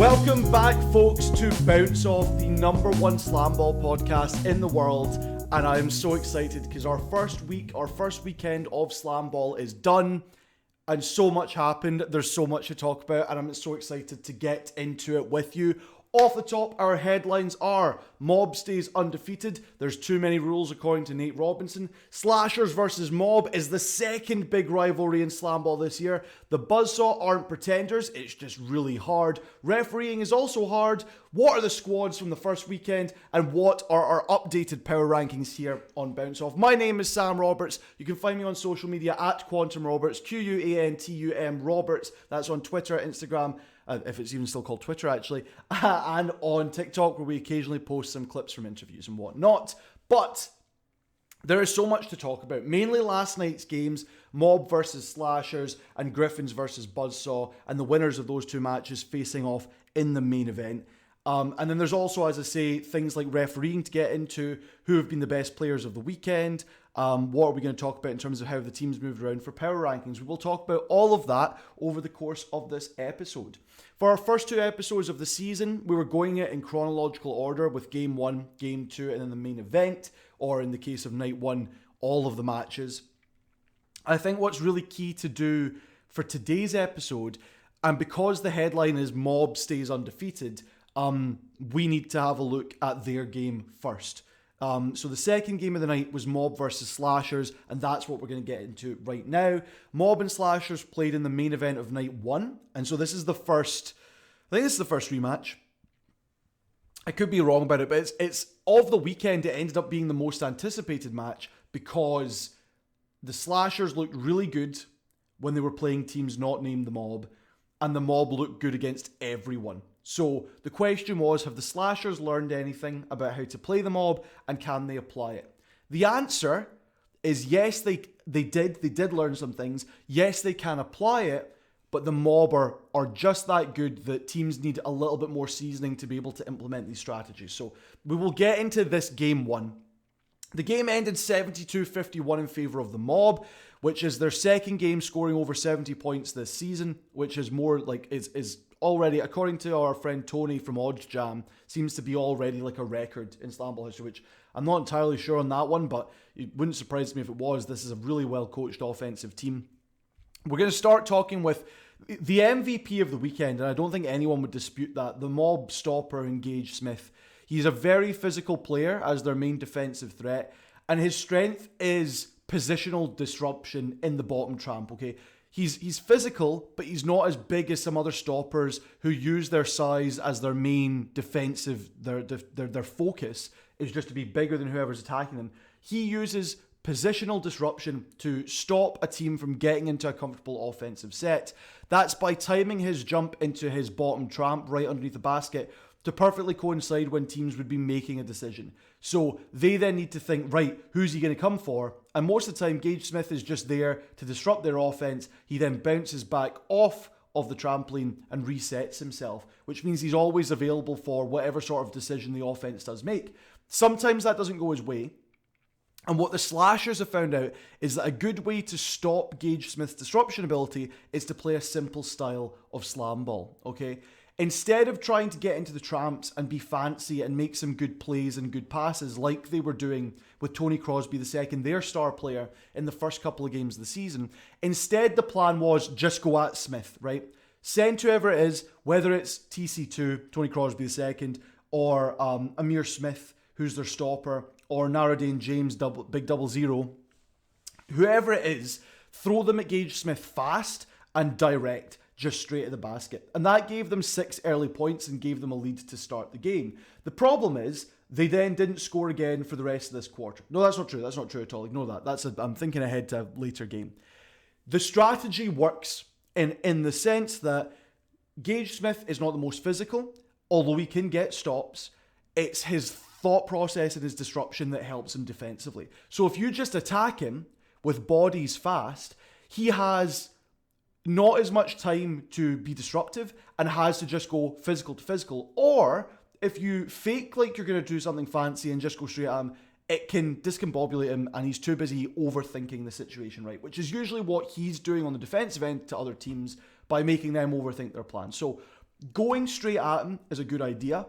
Welcome back, folks, to Buzzsaw, the #1 SlamBall podcast in the world. And I am so excited because our first weekend of SlamBall is done. And so much happened. There's so much to talk about. And I'm so excited to get into it with you. Off the top, our headlines are: Mob stays undefeated. There's too many rules according to Nate Robinson. Slashers versus Mob is the second big rivalry in SlamBall this year. The Buzzsaw aren't pretenders. It's just really hard. Refereeing is also hard. What are the squads from the first weekend? And what are our updated power rankings here on Bounce Off? My name is Sam Roberts. You can find me on social media at Quantum Roberts, QUANTUM Roberts. That's on Twitter, Instagram, if it's even still called Twitter actually, and on TikTok, where we occasionally post some clips from interviews and whatnot. But there is so much to talk about, mainly last night's games, Mob versus Slashers and Griffins versus Buzzsaw, and the winners of those two matches facing off in the main event. And then there's also, as I say, things like refereeing to get into, who have been the best players of the weekend, what are we going to talk about in terms of how the teams moved around for power rankings. We will talk about all of that over the course of this episode. For our first two episodes of the season, we were going it in chronological order with Game 1, Game 2, and then the main event, or in the case of Night 1, all of the matches. I think what's really key to do for today's episode, and because the headline is Mob stays undefeated, we need to have a look at their game first. So the second game of the night was Mob versus Slashers, and that's what we're going to get into right now. Mob and Slashers played in the main event of Night 1, and so this is the first, I think this is the first rematch. I could be wrong about it, but it's of the weekend, it ended up being the most anticipated match because the Slashers looked really good when they were playing teams not named the Mob, and the Mob looked good against everyone. So the question was, have the Slashers learned anything about how to play the Mob, and can they apply it? The answer is yes, they did learn some things. Yes, they can apply it, but the Mob are just that good that teams need a little bit more seasoning to be able to implement these strategies. So we will get into this Game 1. The game ended 72-51 in favour of the Mob, which is their second game scoring over 70 points this season, which is more like is already, according to our friend Tony from Odds Jam, seems to be already like a record in SlamBall history, which I'm not entirely sure on that one, but it wouldn't surprise me if it was. This is a really well-coached offensive team. We're going to start talking with the MVP of the weekend, and I don't think anyone would dispute that, the Mob stopper, Gage Smith. He's a very physical player as their main defensive threat, and his strength is positional disruption in the bottom tramp, okay? He's physical, but he's not as big as some other stoppers who use their size as their main defensive, their focus is just to be bigger than whoever's attacking them. He uses positional disruption to stop a team from getting into a comfortable offensive set. That's by timing his jump into his bottom tramp right underneath the basket to perfectly coincide when teams would be making a decision. So they then need to think, right, who's he going to come for? And most of the time, Gage Smith is just there to disrupt their offense. He then bounces back off of the trampoline and resets himself, which means he's always available for whatever sort of decision the offense does make. Sometimes that doesn't go his way. And what the Slashers have found out is that a good way to stop Gage Smith's disruption ability is to play a simple style of SlamBall, okay? Instead of trying to get into the tramps and be fancy and make some good plays and good passes like they were doing with Tony Crosby II, their star player, in the first couple of games of the season, instead the plan was just go at Smith, right? Send whoever it is, whether it's TC2, Tony Crosby II, or Amir Smith, who's their stopper, or Naradane James, Big Double Zero, whoever it is, throw them at Gage Smith fast and direct, just straight at the basket. And that gave them 6 early points and gave them a lead to start the game. The problem is, they then didn't score again for the rest of this quarter. No, that's not true. That's not true at all. Ignore that. I'm thinking ahead to a later game. The strategy works in the sense that Gage Smith is not the most physical, although he can get stops. It's his thought process and his disruption that helps him defensively. So if you just attack him with bodies fast, he has not as much time to be disruptive and has to just go physical to physical. Or if you fake like you're going to do something fancy and just go straight at him, it can discombobulate him and he's too busy overthinking the situation, right? Which is usually what he's doing on the defensive end to other teams by making them overthink their plan. So Going straight at him is a good idea.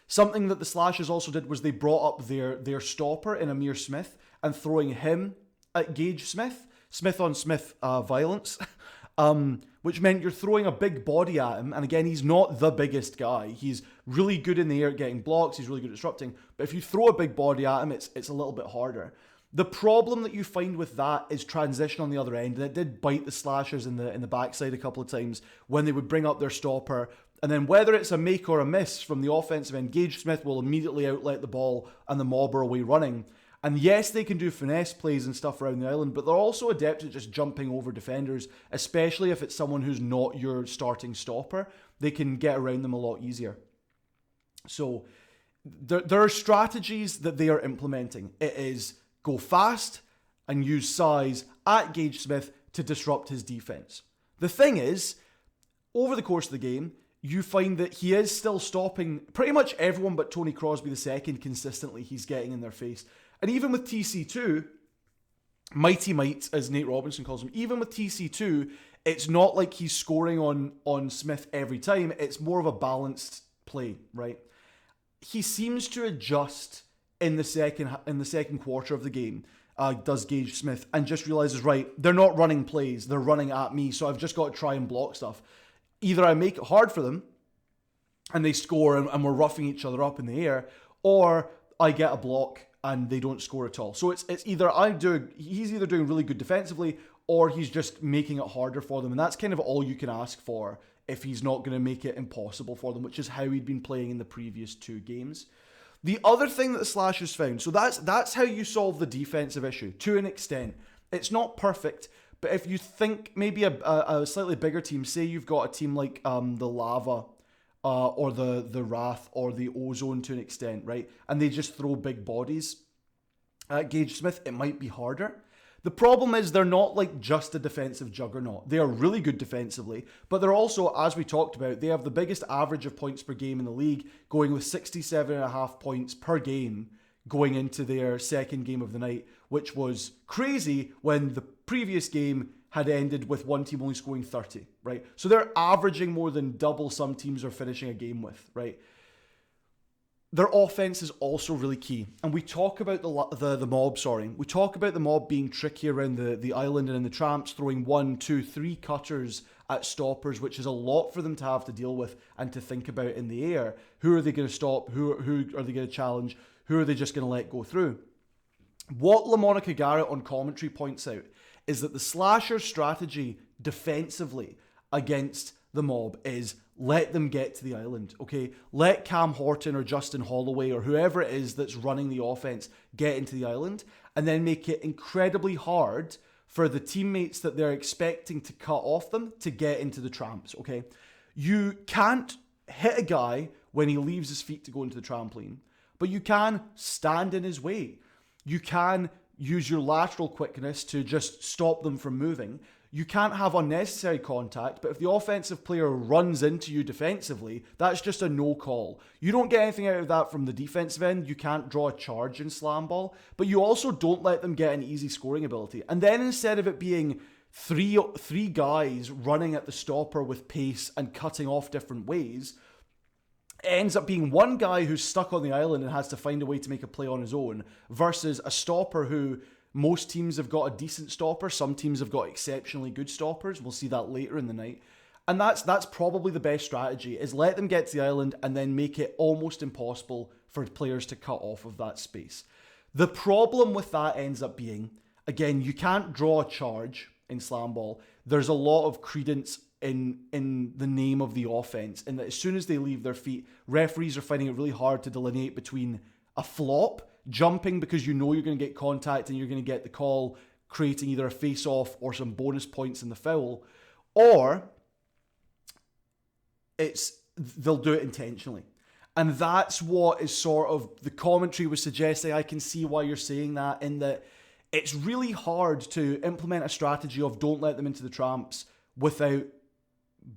Something that the Slashers also did was they brought up their stopper in Amir Smith and throwing him at Gage Smith. Smith on Smith violence. Which meant you're throwing a big body at him. And again, he's not the biggest guy. He's really good in the air at getting blocks. He's really good at disrupting. But if you throw a big body at him, it's a little bit harder. The problem that you find with that is transition on the other end. And it did bite the Slashers in the backside a couple of times when they would bring up their stopper. And then whether it's a make or a miss from the offensive end, Gage Smith will immediately outlet the ball and the mob are away running. And yes, they can do finesse plays and stuff around the island, but they're also adept at just jumping over defenders, especially if it's someone who's not your starting stopper. They can get around them a lot easier. So there are strategies that they are implementing. It is go fast and use size at Gage Smith to disrupt his defense. The thing is, over the course of the game, you find that he is still stopping pretty much everyone but Tony Crosby II consistently. He's getting in their face. And even with TC2, Mighty Might, as Nate Robinson calls him, even with TC2, it's not like he's scoring on Smith every time. It's more of a balanced play, right? He seems to adjust in the second quarter of the game, does Gage Smith, and just realizes, right, they're not running plays, they're running at me, so I've just got to try and block stuff. Either I make it hard for them, and they score, and we're roughing each other up in the air, or I get a block and they don't score at all. So it's either he's either doing really good defensively or he's just making it harder for them. And that's kind of all you can ask for if he's not going to make it impossible for them, which is how he'd been playing in the previous two games. The other thing that the Slashers found, so that's how you solve the defensive issue to an extent. It's not perfect, but if you think maybe a slightly bigger team, say you've got a team like the Lava, or the Wrath or the Ozone to an extent, right? And they just throw big bodies at Gage Smith, it might be harder. The problem is they're not like just a defensive juggernaut. They are really good defensively, but they're also, as we talked about, they have the biggest average of points per game in the league, going with 67.5 points per game going into their second game of the night, which was crazy when the previous game had ended with one team only scoring 30, right? So they're averaging more than double some teams are finishing a game with, right? Their offense is also really key. And we talk about the mob, we talk about the mob being tricky around the island and in the tramps, throwing 1, 2, 3 cutters at stoppers, which is a lot for them to have to deal with and to think about in the air. Who are they going to stop? Who are they going to challenge? Who are they just going to let go through? What LaMonica Garrett on commentary points out is that the Slasher strategy defensively against the mob is let them get to the island, okay? Let Cam Horton or Justin Holloway or whoever it is that's running the offense get into the island and then make it incredibly hard for the teammates that they're expecting to cut off them to get into the tramps, okay? You can't hit a guy when he leaves his feet to go into the trampoline, but you can stand in his way. You can use your lateral quickness to just stop them from moving. You can't have unnecessary contact, but if the offensive player runs into you defensively, that's just a no call. You don't get anything out of that from the defensive end. You can't draw a charge in SlamBall, but you also don't let them get an easy scoring ability. And then instead of it being three guys running at the stopper with pace and cutting off different ways, it ends up being one guy who's stuck on the island and has to find a way to make a play on his own versus a stopper who most teams have got a decent stopper. Some teams have got exceptionally good stoppers. We'll see that later in the night. And that's probably the best strategy, is let them get to the island and then make it almost impossible for players to cut off of that space. The problem with that ends up being, again, you can't draw a charge in SlamBall. There's a lot of credence in the name of the offense, and that as soon as they leave their feet, referees are finding it really hard to delineate between a flop, jumping because you know you're going to get contact and you're going to get the call, creating either a face-off or some bonus points in the foul, or they'll do it intentionally. And that's what is sort of the commentary was suggesting. I can see why you're saying that, in that it's really hard to implement a strategy of don't let them into the tramps without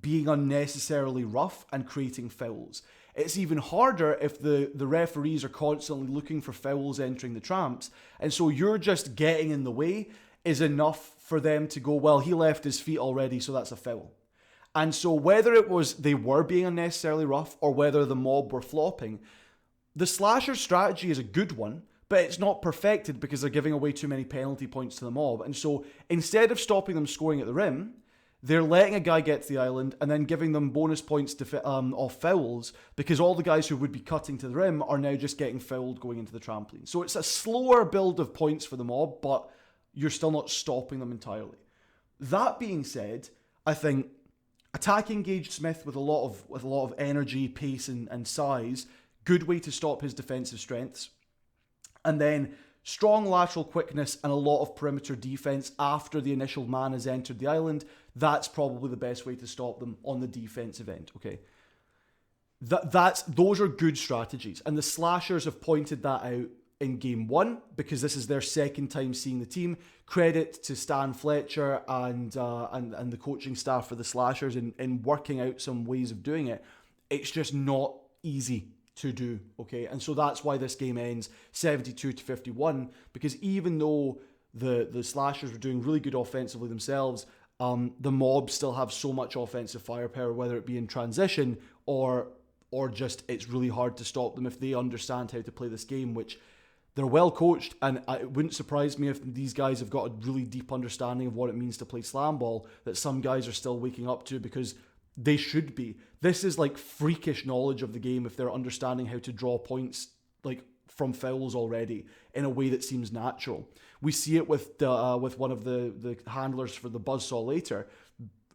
being unnecessarily rough and creating fouls. It's even harder if the referees are constantly looking for fouls entering the tramps, and so you're just getting in the way is enough for them to go, well, he left his feet already, so that's a foul. And so whether it was they were being unnecessarily rough or whether the mob were flopping, the slasher strategy is a good one, but it's not perfected because they're giving away too many penalty points to the mob. And so instead of stopping them scoring at the rim, they're letting a guy get to the island and then giving them bonus points off fouls because all the guys who would be cutting to the rim are now just getting fouled going into the trampoline. So it's a slower build of points for the mob, but you're still not stopping them entirely. That being said, I think attacking Gage Smith with a lot of energy, pace, and size, good way to stop his defensive strengths. And then strong lateral quickness and a lot of perimeter defense after the initial man has entered the island. That's probably the best way to stop them on the defensive end. Okay, those are good strategies, and the Slashers have pointed that out in game one because this is their second time seeing the team. Credit to Stan Fletcher and the coaching staff for the Slashers in working out some ways of doing it. It's just not easy to do, okay? And so that's why this game ends 72-51, because even though the Slashers were doing really good offensively themselves, the Mob still have so much offensive firepower, whether it be in transition or just it's really hard to stop them if they understand how to play this game, which they're well coached, and it wouldn't surprise me if these guys have got a really deep understanding of what it means to play SlamBall that some guys are still waking up to, because they should be. This is like freakish knowledge of the game if they're understanding how to draw points like from fouls already in a way that seems natural. We see it with one of the handlers for the Buzzsaw later.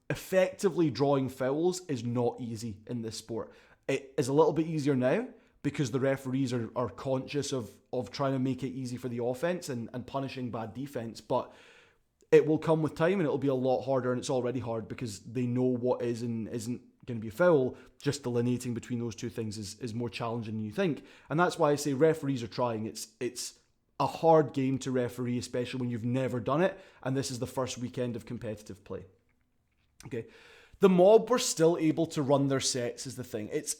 Effectively drawing fouls is not easy in this sport. It is a little bit easier now because the referees are conscious of trying to make it easy for the offense and punishing bad defense, but it will come with time and it'll be a lot harder, and it's already hard because they know what is and isn't going to be a foul. Just delineating between those two things is more challenging than you think, and that's why I say referees are trying. It's a hard game to referee, especially when you've never done it, and this is the first weekend of competitive play. Okay, the Mob were still able to run their sets is the thing. It's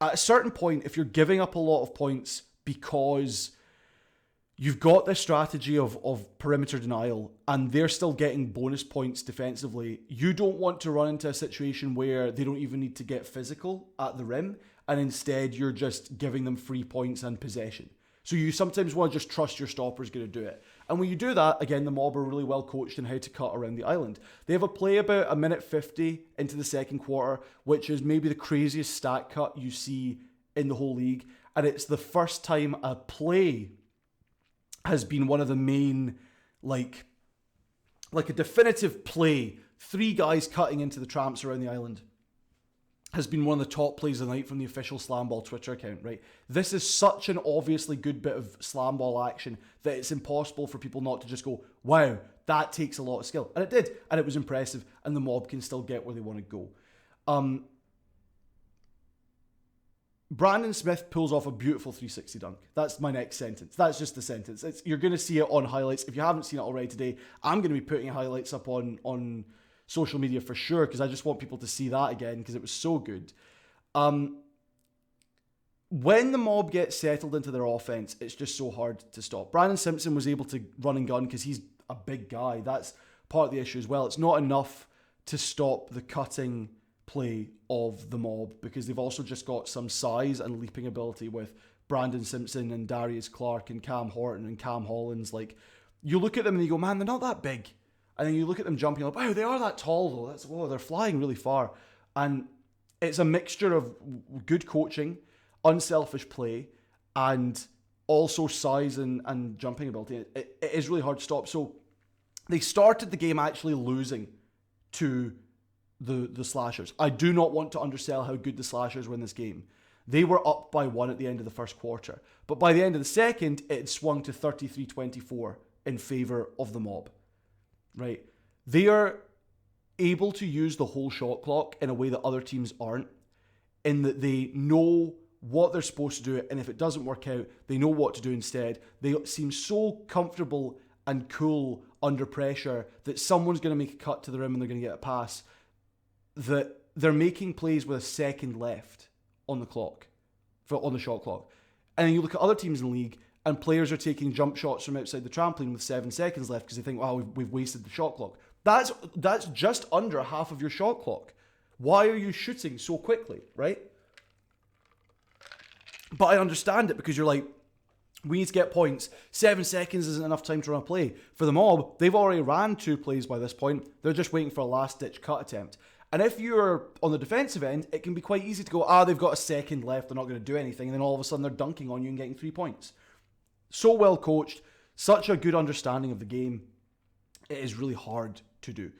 at a certain point, if you're giving up a lot of points because you've got this strategy of perimeter denial and they're still getting bonus points defensively, you don't want to run into a situation where they don't even need to get physical at the rim, and instead you're just giving them free points and possession. So you sometimes want to just trust your stopper's going to do it. And when you do that, again, the Mob are really well coached in how to cut around the island. They have a play about 1:50 into the second quarter, which is maybe the craziest stat cut you see in the whole league. And it's the first time a play has been one of the main, like a definitive play, 3 guys cutting into the tramps around the island, has been one of the top plays of the night from the official SlamBall Twitter account, right? This is such an obviously good bit of SlamBall action that it's impossible for people not to just go, wow, that takes a lot of skill. And it did, and it was impressive, and the Mob can still get where they want to go. Brandon Smith pulls off a beautiful 360 dunk. That's my next sentence. That's just the sentence. You're going to see it on highlights. If you haven't seen it already today, I'm going to be putting highlights up on social media for sure, because I just want people to see that again because it was so good. When the Mob get settled into their offense, it's just so hard to stop. Brandon Simpson was able to run and gun because he's a big guy. That's part of the issue as well. It's not enough to stop the cutting play of the Mob because they've also just got some size and leaping ability with Brandon Simpson and Darius Clark and Cam Horton and Cam Hollins. Like, you look at them and you go, man, they're not that big. And then you look at them jumping, like, wow, they are that tall though. They're flying really far. And it's a mixture of good coaching, unselfish play, and also size and jumping ability. It is really hard to stop. So they started the game actually losing to the Slashers. I do not want to undersell how good the Slashers were in this game. They were up by 1 at the end of the first quarter. But by the end of the second, it had swung to 33-24 in favour of the Mob. Right? They are able to use the whole shot clock in a way that other teams aren't, in that they know what they're supposed to do, and if it doesn't work out, they know what to do instead. They seem so comfortable and cool under pressure that someone's going to make a cut to the rim and they're going to get a pass, that they're making plays with a second left on the clock, on the shot clock. And then you look at other teams in the league, and players are taking jump shots from outside the trampoline with 7 seconds left because they think, wow, we've wasted the shot clock. That's just under half of your shot clock. Why are you shooting so quickly, right? But I understand it because you're like, we need to get points. 7 seconds isn't enough time to run a play. For the mob, they've already ran 2 plays by this point. They're just waiting for a last-ditch cut attempt. And if you're on the defensive end, it can be quite easy to go, they've got a second left, they're not going to do anything. And then all of a sudden they're dunking on you and getting 3 points. So well coached, such a good understanding of the game. It is really hard to do.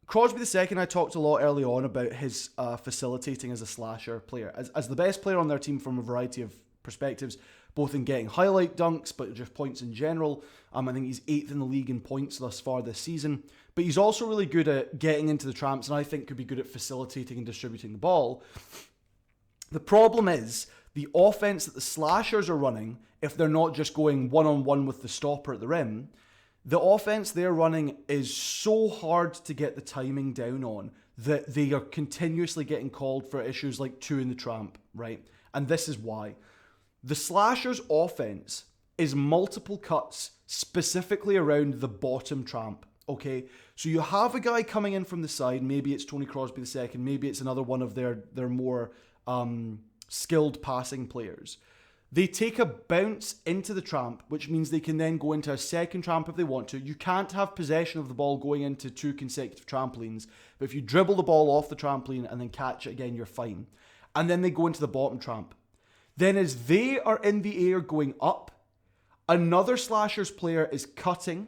Crosby II, I talked a lot early on about his facilitating as a slasher player. As the best player on their team from a variety of perspectives, both in getting highlight dunks, but just points in general. I think he's 8th in the league in points thus far this season. But he's also really good at getting into the tramps, and I think could be good at facilitating and distributing the ball. The problem is, the offense that the slashers are running, if they're not just going one-on-one with the stopper at the rim, the offense they're running is so hard to get the timing down on that they are continuously getting called for issues like 2 in the tramp, right? And this is why. The slashers' offense is multiple cuts specifically around the bottom tramp, okay? So you have a guy coming in from the side, maybe it's Tony Crosby II, maybe it's another one of their more skilled passing players. They take a bounce into the tramp, which means they can then go into a second tramp if they want to. You can't have possession of the ball going into 2 consecutive trampolines, but if you dribble the ball off the trampoline and then catch it again, you're fine. And then they go into the bottom tramp. Then as they are in the air going up, another slashers player is cutting,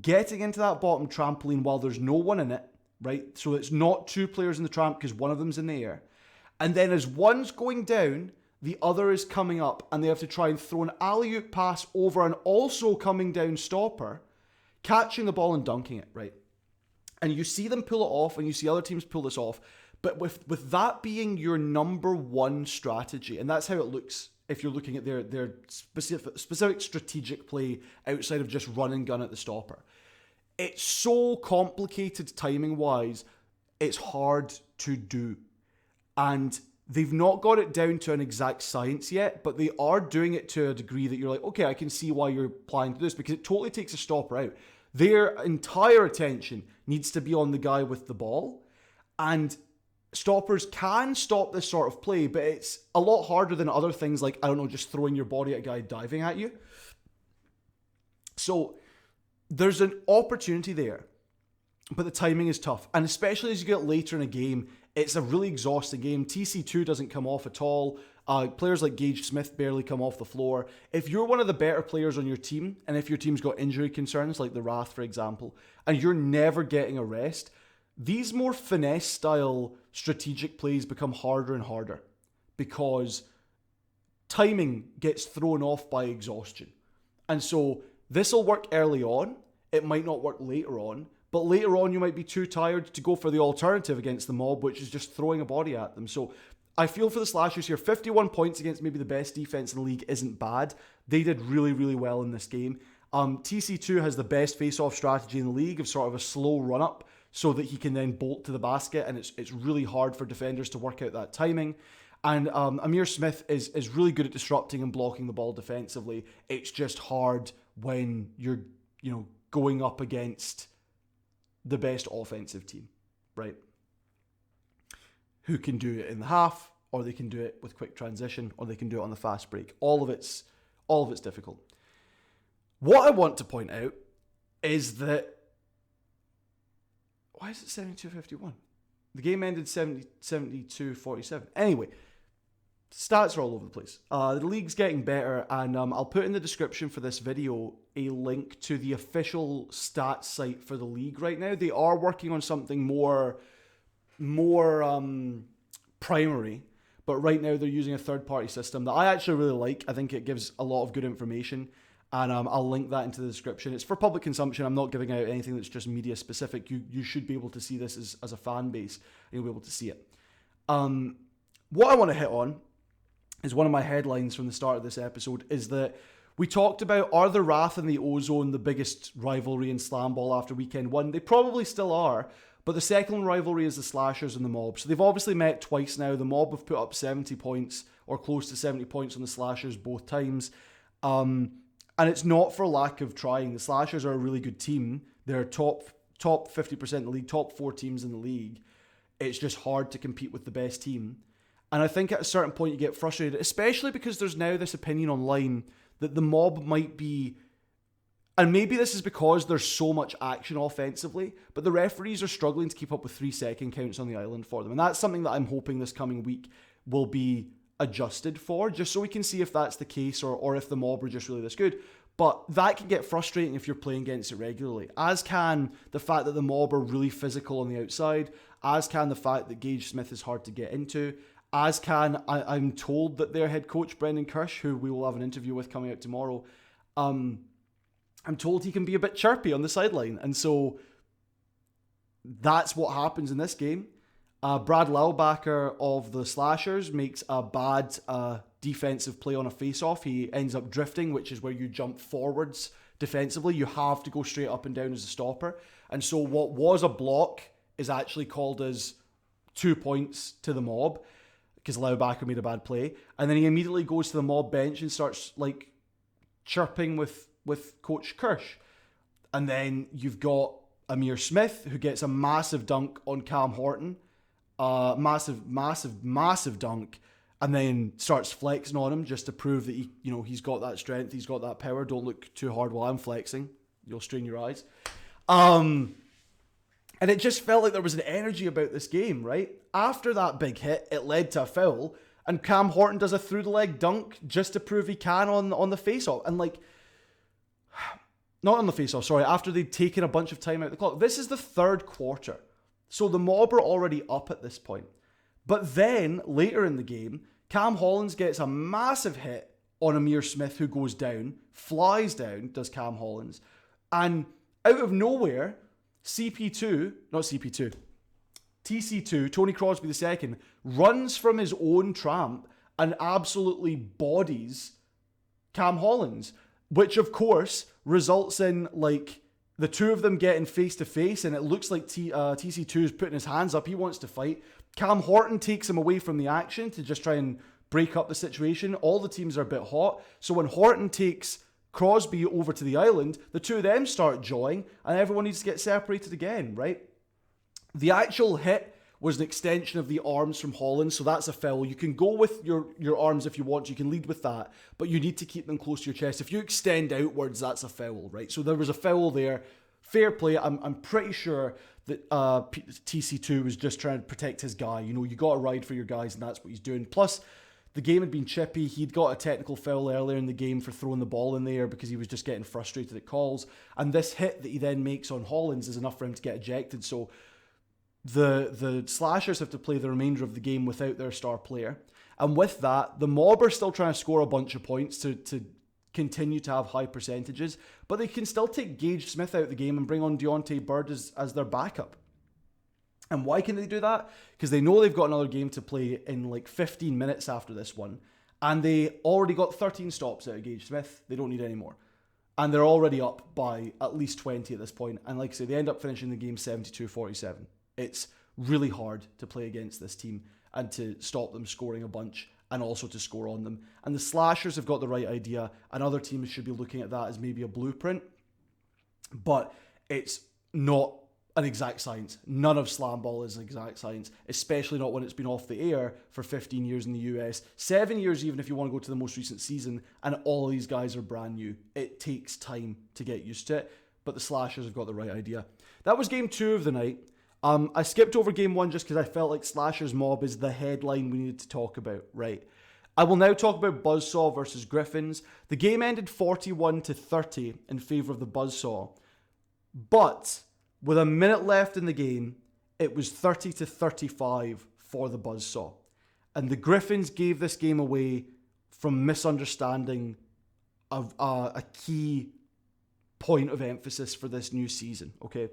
getting into that bottom trampoline while there's no one in it, right? So it's not 2 players in the tramp because one of them's in the air. And then as one's going down, the other is coming up and they have to try and throw an alley-oop pass over an also coming down stopper, catching the ball and dunking it, right? And you see them pull it off and you see other teams pull this off. But with that being your number one strategy, and that's how it looks if you're looking at their specific strategic play outside of just run and gun at the stopper. It's so complicated timing-wise, it's hard to do. And they've not got it down to an exact science yet, but they are doing it to a degree that you're like, okay, I can see why you're applying to this, because it totally takes a stopper out. Their entire attention needs to be on the guy with the ball, and stoppers can stop this sort of play, but it's a lot harder than other things like, I don't know, just throwing your body at a guy diving at you. So there's an opportunity there, but the timing is tough. And especially as you get later in a game, it's a really exhausting game. TC2 doesn't come off at all. Players like Gage Smith barely come off the floor. If you're one of the better players on your team, and if your team's got injury concerns, like the Wrath, for example, and you're never getting a rest, these more finesse-style strategic plays become harder and harder because timing gets thrown off by exhaustion. And so this will work early on. It might not work later on. But later on, you might be too tired to go for the alternative against the mob, which is just throwing a body at them. So I feel for the slashers here, 51 points against maybe the best defense in the league isn't bad. They did really, really well in this game. TC2 has the best face-off strategy in the league of sort of a slow run-up so that he can then bolt to the basket, and it's really hard for defenders to work out that timing. And Amir Smith is really good at disrupting and blocking the ball defensively. It's just hard when you're going up against the best offensive team, right? Who can do it in the half, or they can do it with quick transition, or they can do it on the fast break. All of it's difficult. What I want to point out is that, why is it 72-51? The game ended 72-47. Anyway, stats are all over the place. The league's getting better, and I'll put in the description for this video a link to the official stats site for the league right now. They are working on something more primary, but right now they're using a third-party system that I actually really like. I think it gives a lot of good information, and I'll link that into the description. It's for public consumption. I'm not giving out anything that's just media-specific. You should be able to see this as a fan base, and you'll be able to see it. What I want to hit on is one of my headlines from the start of this episode is that we talked about, are the Wrath and the Ozone the biggest rivalry in SlamBall after weekend one? They probably still are, but the second rivalry is the Slashers and the Mob. So they've obviously met twice now. The Mob have put up 70 points or close to 70 points on the Slashers both times. And it's not for lack of trying. The Slashers are a really good team. They're top top 50% in the league, top 4 teams in the league, it's just hard to compete with the best team. And I think at a certain point you get frustrated, especially because there's now this opinion online that the mob might be, and maybe this is because there's so much action offensively, but the referees are struggling to keep up with 3-second counts on the island for them. And that's something that I'm hoping this coming week will be adjusted for, just so we can see if that's the case or if the mob are just really this good. But that can get frustrating if you're playing against it regularly, as can the fact that the mob are really physical on the outside, as can the fact that Gage Smith is hard to get into, as can, I'm told that their head coach, Brendan Kirsch, who we will have an interview with coming out tomorrow, I'm told he can be a bit chirpy on the sideline. And so that's what happens in this game. Brad Laubacher of the Slashers makes a bad defensive play on a face-off. He ends up drifting, which is where you jump forwards defensively. You have to go straight up and down as a stopper. And so what was a block is actually called as 2 points to the mob, because Laubacher made a bad play. And then he immediately goes to the mob bench and starts like chirping with Coach Kirsch. And then you've got Amir Smith, who gets a massive dunk on Cam Horton. Massive dunk. And then starts flexing on him just to prove that he's got that strength, he's got that power. Don't look too hard while I'm flexing. You'll strain your eyes. And it just felt like there was an energy about this game, right? After that big hit, it led to a foul, and Cam Horton does a through-the-leg dunk just to prove he can on the face-off. And not on the face-off, sorry, after they'd taken a bunch of time out of the clock. This is the third quarter, so the mob are already up at this point. But then, later in the game, Cam Hollins gets a massive hit on Amir Smith, who goes down, flies down, does Cam Hollins, and out of nowhere, TC2, Tony Crosby II, runs from his own tramp and absolutely bodies Cam Hollins, which of course results in the two of them getting face to face, and it looks like TC2 is putting his hands up. He wants to fight. Cam Horton takes him away from the action to just try and break up the situation. All the teams are a bit hot, so when Horton takes Crosby over to the island, the two of them start jawing, and everyone needs to get separated again, right? The actual hit was an extension of the arms from Hollins, so that's a foul. You can go with your arms if you want, you can lead with that, but you need to keep them close to your chest. If you extend outwards, that's a foul, right? So there was a foul there. Fair play. I'm pretty sure that TC2 was just trying to protect his guy. You got to ride for your guys, and that's what he's doing. Plus, the game had been chippy. He'd got a technical foul earlier in the game for throwing the ball in the air because he was just getting frustrated at calls. And this hit that he then makes on Hollins is enough for him to get ejected. So the Slashers have to play the remainder of the game without their star player. And with that, the mob are still trying to score a bunch of points to continue to have high percentages, but they can still take Gage Smith out of the game and bring on Deontay Bird as their backup. And why can they do that? Because they know they've got another game to play in 15 minutes after this one. And they already got 13 stops out of Gage Smith. They don't need any more. And they're already up by at least 20 at this point. And like I say, they end up finishing the game 72-47. It's really hard to play against this team and to stop them scoring a bunch and also to score on them. And the Slashers have got the right idea, and other teams should be looking at that as maybe a blueprint. But it's not an exact science. None of SlamBall is exact science, especially not when it's been off the air for 15 years in the US, 7 years even if you want to go to the most recent season, and all of these guys are brand new. It takes time to get used to it, but the Slashers have got the right idea. That was game 2 of the night. I skipped over game 1 just because I felt like Slashers Mob is the headline we needed to talk about, right? I will now talk about Buzzsaw versus Griffins. The game ended 41-30 in favour of the Buzzsaw, but with a minute left in the game, it was 30-35 for the Buzzsaw. And the Griffins gave this game away from misunderstanding of a key point of emphasis for this new season, okay?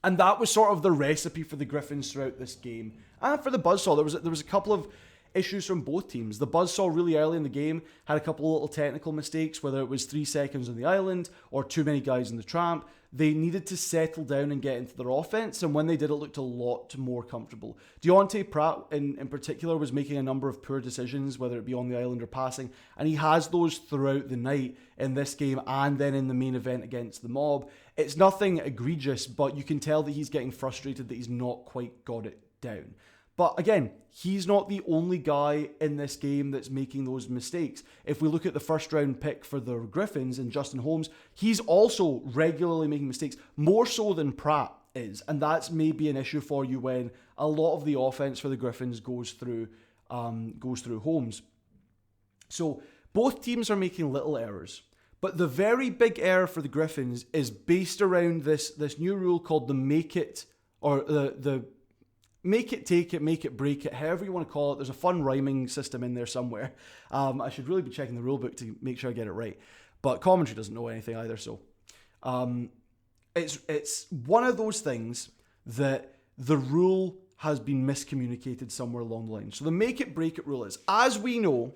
And that was sort of the recipe for the Griffins throughout this game. And for the Buzzsaw, there was a couple of issues from both teams. The Buzzsaw really early in the game had a couple of little technical mistakes, whether it was 3 seconds on the island or too many guys in the tramp. They needed to settle down and get into their offense, and when they did, it looked a lot more comfortable. Deontay Pratt, in particular, was making a number of poor decisions, whether it be on the island or passing, and he has those throughout the night in this game and then in the main event against the Mob. It's nothing egregious, but you can tell that he's getting frustrated that he's not quite got it down. But again, he's not the only guy in this game that's making those mistakes. If we look at the first round pick for the Griffins and Justin Holmes, he's also regularly making mistakes, more so than Pratt is. And that's maybe an issue for you when a lot of the offense for the Griffins goes through Holmes. So both teams are making little errors. But the very big error for the Griffins is based around this new rule called the make it, or the make it, take it, make it, break it, however you want to call it. There's a fun rhyming system in there somewhere. I should really be checking the rule book to make sure I get it right. But commentary doesn't know anything either, so. It's one of those things that the rule has been miscommunicated somewhere along the line. So the make it, break it rule is, as we know,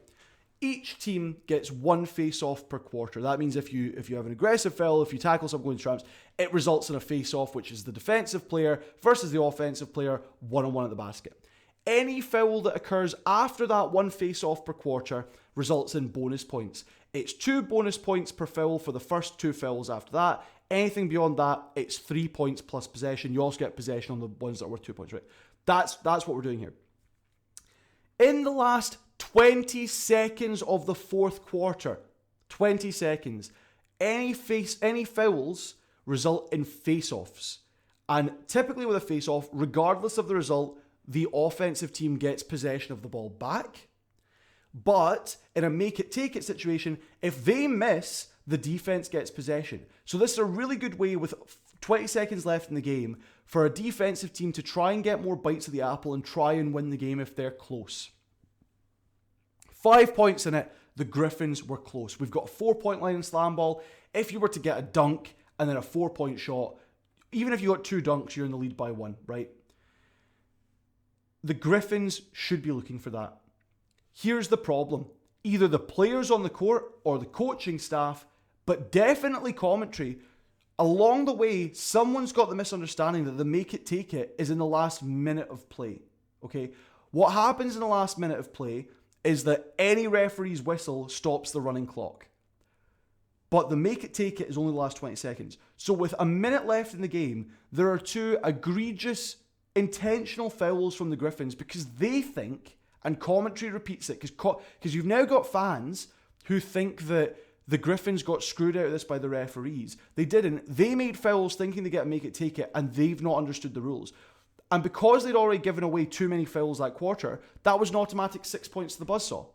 each team gets one face-off per quarter. That means if you have an aggressive foul, if you tackle someone going tramps, it results in a face-off, which is the defensive player versus the offensive player, one-on-one at the basket. Any foul that occurs after that one face-off per quarter results in bonus points. It's 2 bonus points per foul for the first 2 fouls after that. Anything beyond that, it's 3 points plus possession. You also get possession on the ones that are worth 2 points, right? That's what we're doing here. In the last 20 seconds of the fourth quarter, 20 seconds, any fouls result in face-offs. And typically with a face-off, regardless of the result, the offensive team gets possession of the ball back. But in a make-it-take-it situation, if they miss, the defense gets possession. So this is a really good way with 20 seconds left in the game for a defensive team to try and get more bites of the apple and try and win the game if they're close. 5 points in it, the Griffins were close. We've got a 4-point line in SlamBall. If you were to get a dunk and then a 4-point shot, even if you got 2 dunks, you're in the lead by 1, right? The Griffins should be looking for that. Here's the problem. Either the players on the court or the coaching staff, but definitely commentary, along the way, someone's got the misunderstanding that the make it, take it is in the last minute of play, okay? What happens in the last minute of play is that any referee's whistle stops the running clock. But the make it, take it is only the last 20 seconds. So with a minute left in the game, there are 2 egregious, intentional fouls from the Griffins because they think, and commentary repeats it, because you've now got fans who think that the Griffins got screwed out of this by the referees. They didn't. They made fouls thinking they get to make it, take it, and they've not understood the rules. And because they'd already given away too many fouls that quarter, that was an automatic 6 points to the Buzzsaw.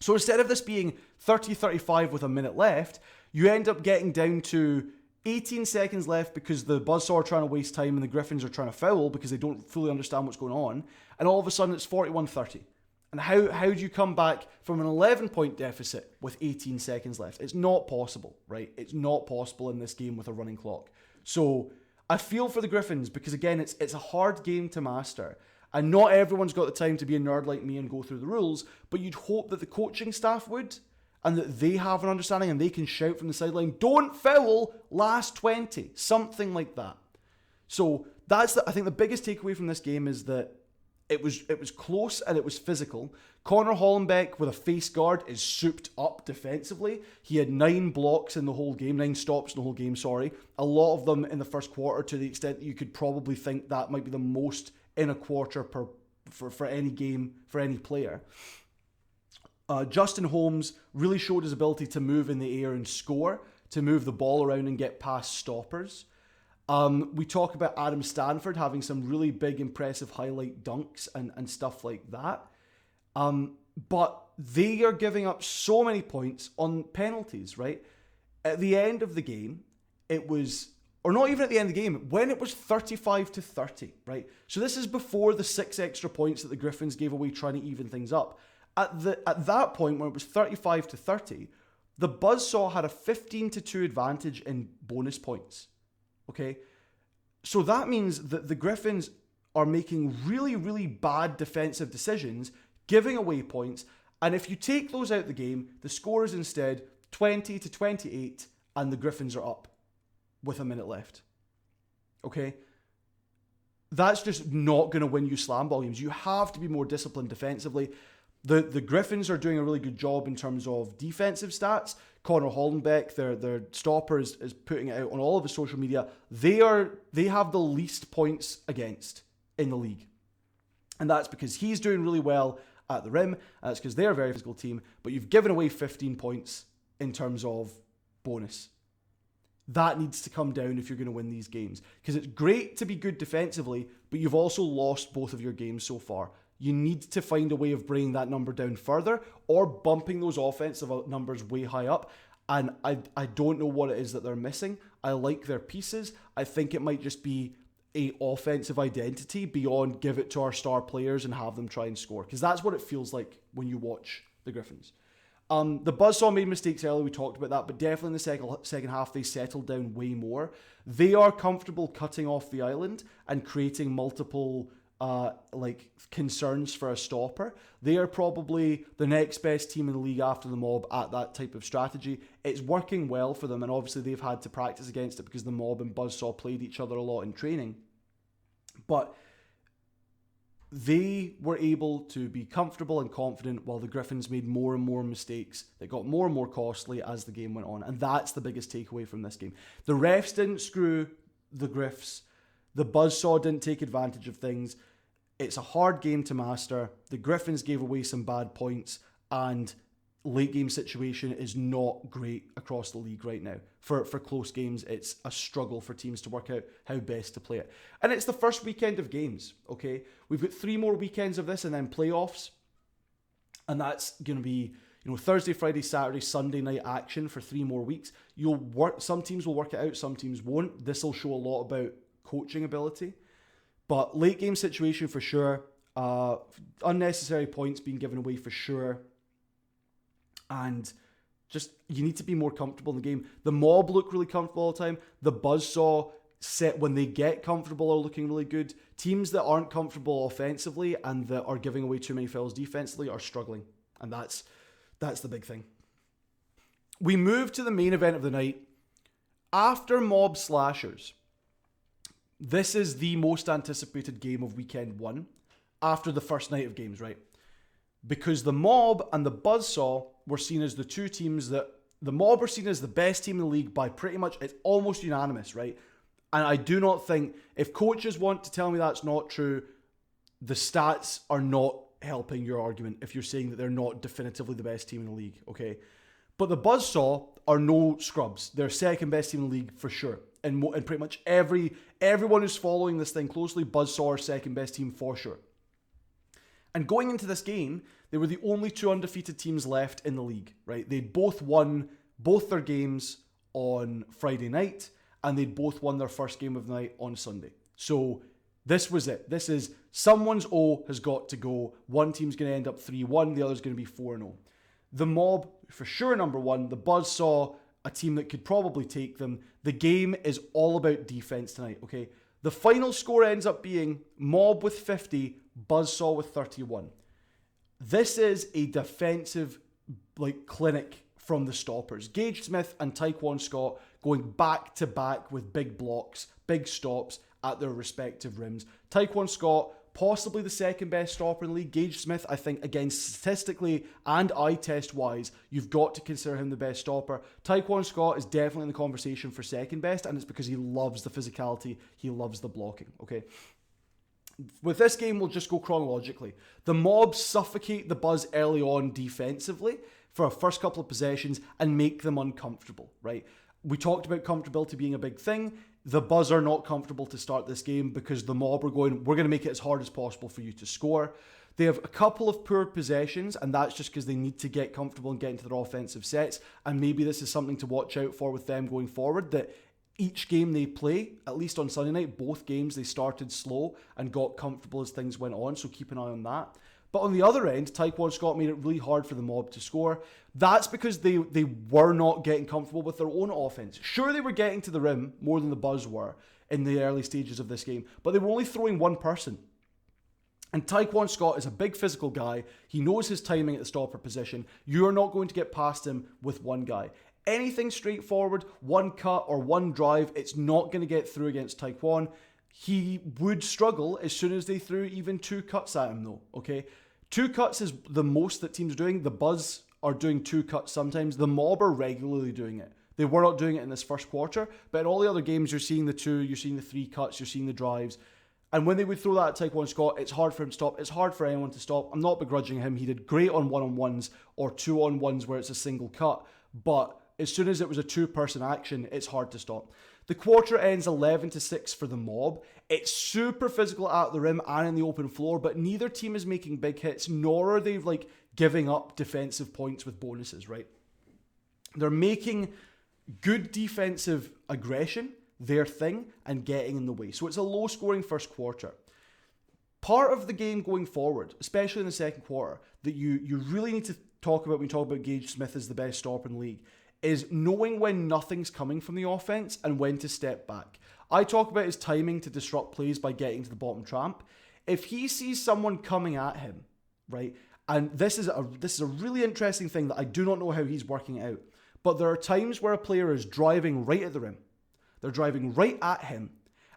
So instead of this being 30-35 with a minute left, you end up getting down to 18 seconds left because the Buzzsaw are trying to waste time and the Griffins are trying to foul because they don't fully understand what's going on. And all of a sudden it's 41-30. And how do you come back from an 11-point deficit with 18 seconds left? It's not possible, right? It's not possible in this game with a running clock. So I feel for the Griffins because, again, it's a hard game to master. And not everyone's got the time to be a nerd like me and go through the rules, but you'd hope that the coaching staff would and that they have an understanding and they can shout from the sideline, don't foul, last 20, something like that. So I think the biggest takeaway from this game is that it was close and it was physical. Connor Hollenbeck with a face guard is souped up defensively. He had 9 blocks in the whole game, 9 stops in the whole game, sorry. A lot of them in the first quarter to the extent that you could probably think that might be the most in a quarter for any game, for any player. Justin Holmes really showed his ability to move in the air and score, to move the ball around and get past stoppers. We talk about Adam Stanford having some really big, impressive highlight dunks and stuff like that. But they are giving up so many points on penalties, right? At the end of the game, it was, or not even at the end of the game, when it was 35-30, right? So this is before the 6 extra points that the Griffins gave away trying to even things up. At that point, when it was 35-30, the Buzzsaw had a 15-2 advantage in bonus points. Okay, so that means that the Griffins are making really, really bad defensive decisions, giving away points. And if you take those out of the game, the score is instead 20-28, and the Griffins are up with a minute left. Okay? That's just not going to win you SlamBall games. You have to be more disciplined defensively. The Griffins are doing a really good job in terms of defensive stats. Connor Hollenbeck, their stopper, is putting it out on all of his social media. They have the least points against in the league. And that's because he's doing really well at the rim. That's because they're a very physical team. But you've given away 15 points in terms of bonus. That needs to come down if you're going to win these games. Because it's great to be good defensively, but you've also lost both of your games so far. You need to find a way of bringing that number down further or bumping those offensive numbers way high up. And I don't know what it is that they're missing. I like their pieces. I think it might just be a offensive identity beyond give it to our star players and have them try and score. Because that's what it feels like when you watch the Griffins. The Buzzsaw made mistakes earlier, we talked about that, but definitely in the second half they settled down way more. They are comfortable cutting off the island and creating multiple concerns for a stopper. They are probably the next best team in the league after the Mob at that type of strategy. It's working well for them, and obviously they've had to practice against it because the Mob and Buzzsaw played each other a lot in training. But they were able to be comfortable and confident while the Griffins made more and more mistakes that got more and more costly as the game went on. And that's the biggest takeaway from this game. The refs didn't screw the Griffs. The Buzzsaw didn't take advantage of things. It's a hard game to master. The Griffins gave away some bad points, and late game situation is not great across the league right now. For close games, it's a struggle for teams to work out how best to play it. And it's the first weekend of games, okay? We've got 3 more weekends of this and then playoffs. And that's going to be, Thursday, Friday, Saturday, Sunday night action for 3 more weeks. Some teams will work it out, some teams won't. This will show a lot about coaching ability. But late game situation for sure. Unnecessary points being given away for sure. And just, you need to be more comfortable in the game. The Mob look really comfortable all the time. The Buzzsaw, when they get comfortable, are looking really good. Teams that aren't comfortable offensively and that are giving away too many fouls defensively are struggling. And that's the big thing. We move to the main event of the night. After Mob Slashers, this is the most anticipated game of weekend 1 after the first night of games, right? Because the Mob and the Buzzsaw were seen as the two teams that... The Mob were seen as the best team in the league by pretty much... It's almost unanimous, right? And I do not think... If coaches want to tell me that's not true, the stats are not helping your argument if you're saying that they're not definitively the best team in the league, okay? But the Buzzsaw are no scrubs. They're second best team in the league for sure. And pretty much everyone who's following this thing closely, Buzzsaw are second best team for sure. And going into this game, they were the only 2 undefeated teams left in the league, right? They'd both won both their games on Friday night, and they'd both won their first game of the night on Sunday. So this was it. This is someone's O has got to go. One team's going to end up 3-1, the other's going to be 4-0. The Mob, for sure, number 1. The Buzzsaw, a team that could probably take them. The game is all about defense tonight, okay? The final score ends up being Mob with 50, Buzzsaw with 31. This is a defensive clinic from the stoppers. Gage Smith and Tyquan Scott going back to back with big blocks, big stops at their respective rims. Tyquan Scott, possibly the second best stopper in the league. Gage Smith, I think, again, statistically and eye test wise, you've got to consider him the best stopper. Tyquan Scott is definitely in the conversation for second best, and it's because he loves the physicality, he loves the blocking, okay? With this game, we'll just go chronologically. The Mob suffocate the Buzz early on defensively for a first couple of possessions and make them uncomfortable, right? We talked about comfortability being a big thing. The Buzz are not comfortable to start this game because the Mob are going, we're going to make it as hard as possible for you to score. They have a couple of poor possessions, and that's just because they need to get comfortable and get into their offensive sets. And maybe this is something to watch out for with them going forward, that each game they play, at least on Sunday night, both games they started slow and got comfortable as things went on, so keep an eye on that. But on the other end, Tyquan Scott made it really hard for the Mob to score. That's because they were not getting comfortable with their own offense. Sure, they were getting to the rim more than the Buzz were in the early stages of this game, but they were only throwing one person. And Taekwon Scott is a big physical guy. He knows his timing at the stopper position. You're not going to get past him with one guy. Anything straightforward, one cut or one drive, it's not going to get through against Taekwon. He would struggle as soon as they threw even 2 cuts at him though, okay? 2 cuts is the most that teams are doing. The Buzz are doing 2 cuts sometimes. The Mob are regularly doing it. They were not doing it in this first quarter, but in all the other games, you're seeing the 2, you're seeing the 3 cuts, you're seeing the drives. And when they would throw that at Taekwon Scott, it's hard for him to stop. It's hard for anyone to stop. I'm not begrudging him. He did great on one-on-ones or 2-on-1s where it's a single cut. But as soon as it was a 2-person action, it's hard to stop. The quarter ends 11-6 for the Mob. It's super physical at the rim and in the open floor, but neither team is making big hits, nor are they giving up defensive points with bonuses, right? They're making good defensive aggression their thing and getting in the way. So it's a low scoring first quarter. Part of the game going forward, especially in the second quarter, that you really need to talk about when you talk about Gage Smith as the best stopper in the league, is knowing when nothing's coming from the offense and when to step back. I talk about his timing to disrupt plays by getting to the bottom tramp. If he sees someone coming at him, right, and this is a really interesting thing that I do not know how he's working out, but there are times where a player is driving right at the rim. They're driving right at him.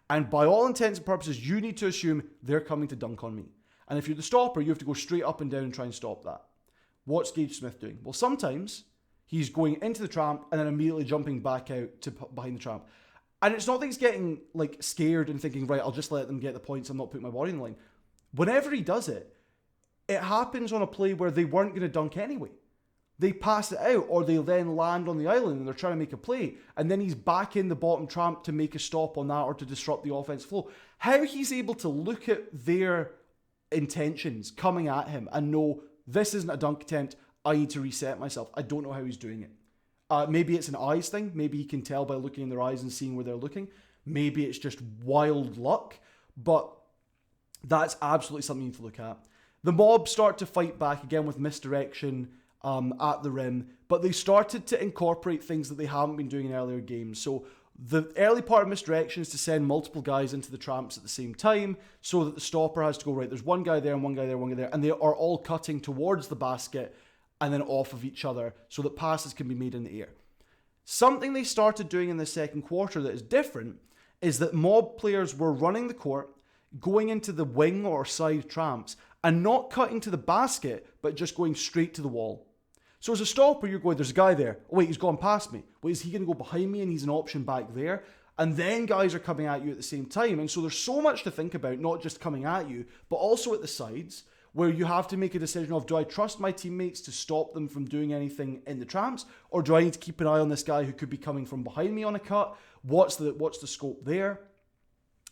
And by all intents and purposes, you need to assume they're coming to dunk on me. And if you're the stopper, you have to go straight up and down and try and stop that. What's Gage Smith doing? Well, sometimes he's going into the tramp and then immediately jumping back out to behind the tramp. And it's not that he's getting scared and thinking, right, I'll just let them get the points. I'm not putting my body in the line. Whenever he does it, it happens on a play where they weren't going to dunk anyway. They pass it out, or they then land on the island and they're trying to make a play, and then he's back in the bottom tramp to make a stop on that or to disrupt the offense flow. How he's able to look at their intentions coming at him and know this isn't a dunk attempt, I need to reset myself. I don't know how he's doing it. Maybe it's an eyes thing. Maybe he can tell by looking in their eyes and seeing where they're looking. Maybe it's just wild luck, but that's absolutely something you need to look at. The Mob start to fight back again with misdirection at the rim, but they started to incorporate things that they haven't been doing in earlier games. So the early part of misdirection is to send multiple guys into the tramps at the same time so that the stopper has to go, right, there's one guy there and one guy there, one guy there, and they are all cutting towards the basket and then off of each other so that passes can be made in the air. Something they started doing in the second quarter that is different is that Mob players were running the court, going into the wing or side tramps, and not cutting to the basket, but just going straight to the wall. So as a stopper, you're going, there's a guy there. Oh, wait, he's gone past me. Wait, is he going to go behind me and he's an option back there? And then guys are coming at you at the same time. And so there's so much to think about, not just coming at you, but also at the sides, where you have to make a decision of, do I trust my teammates to stop them from doing anything in the tramps? Or do I need to keep an eye on this guy who could be coming from behind me on a cut? What's the scope there?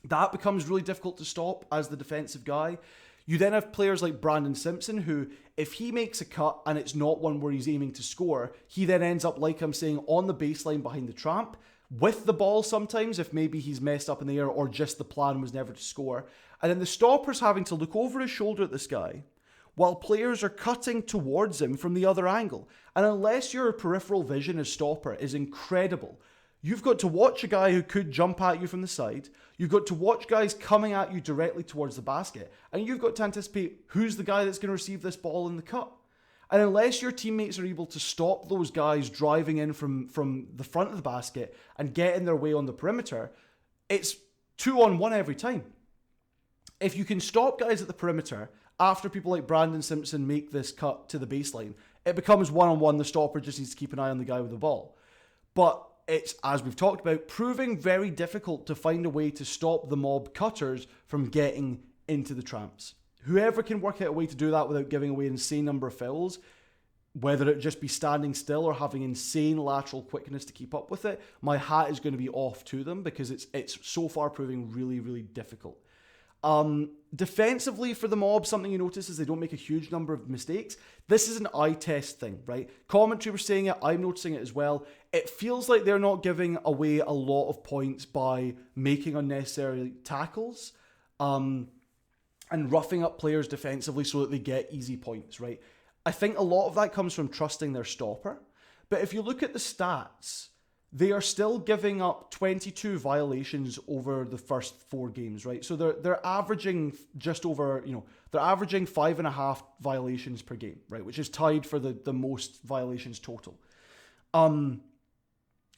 That becomes really difficult to stop as the defensive guy. You then have players like Brandon Simpson who, if he makes a cut and it's not one where he's aiming to score, he then ends up, like I'm saying, on the baseline behind the tramp, with the ball sometimes, if maybe he's messed up in the air or just the plan was never to score. And then the stopper's having to look over his shoulder at this guy while players are cutting towards him from the other angle. And unless your peripheral vision as stopper is incredible, you've got to watch a guy who could jump at you from the side. You've got to watch guys coming at you directly towards the basket. And you've got to anticipate who's the guy that's going to receive this ball in the cut. And unless your teammates are able to stop those guys driving in from the front of the basket and get in their way on the perimeter, it's 2-on-1 every time. If you can stop guys at the perimeter after people like Brandon Simpson make this cut to the baseline, it becomes 1-on-1. The stopper just needs to keep an eye on the guy with the ball. But it's, as we've talked about, proving very difficult to find a way to stop the Mob cutters from getting into the tramps. Whoever can work out a way to do that without giving away an insane number of fouls, whether it just be standing still or having insane lateral quickness to keep up with it, my hat is going to be off to them because it's so far proving really, really difficult. Defensively for the Mob, something you notice is they don't make a huge number of mistakes. This is an eye test thing, right? Commentary were saying it, I'm noticing it as well. It feels like they're not giving away a lot of points by making unnecessary tackles and roughing up players defensively so that they get easy points, right? I think a lot of that comes from trusting their stopper. But if you look at the stats, they are still giving up 22 violations over the first 4 games, right? So they're averaging just over, they're averaging 5.5 violations per game, right? Which is tied for the most violations total.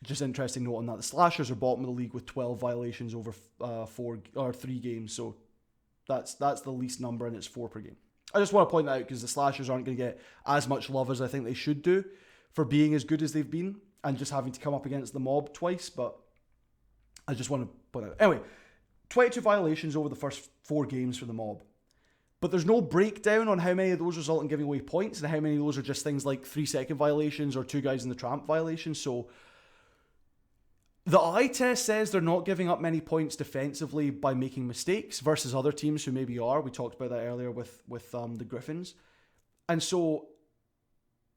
Just interesting note on that. The Slashers are bottom of the league with 12 violations over 3 games. So that's the least number, and it's 4 per game. I just want to point that out because the Slashers aren't going to get as much love as I think they should do for being as good as they've been and just having to come up against the Mob twice. But I just want to point out. Anyway, 22 violations over the first 4 games for the Mob. But there's no breakdown on how many of those result in giving away points and how many of those are just things like 3-second violations or 2 guys in the tramp violations. So the eye test says they're not giving up many points defensively by making mistakes versus other teams who maybe are. We talked about that earlier with the Griffins. And so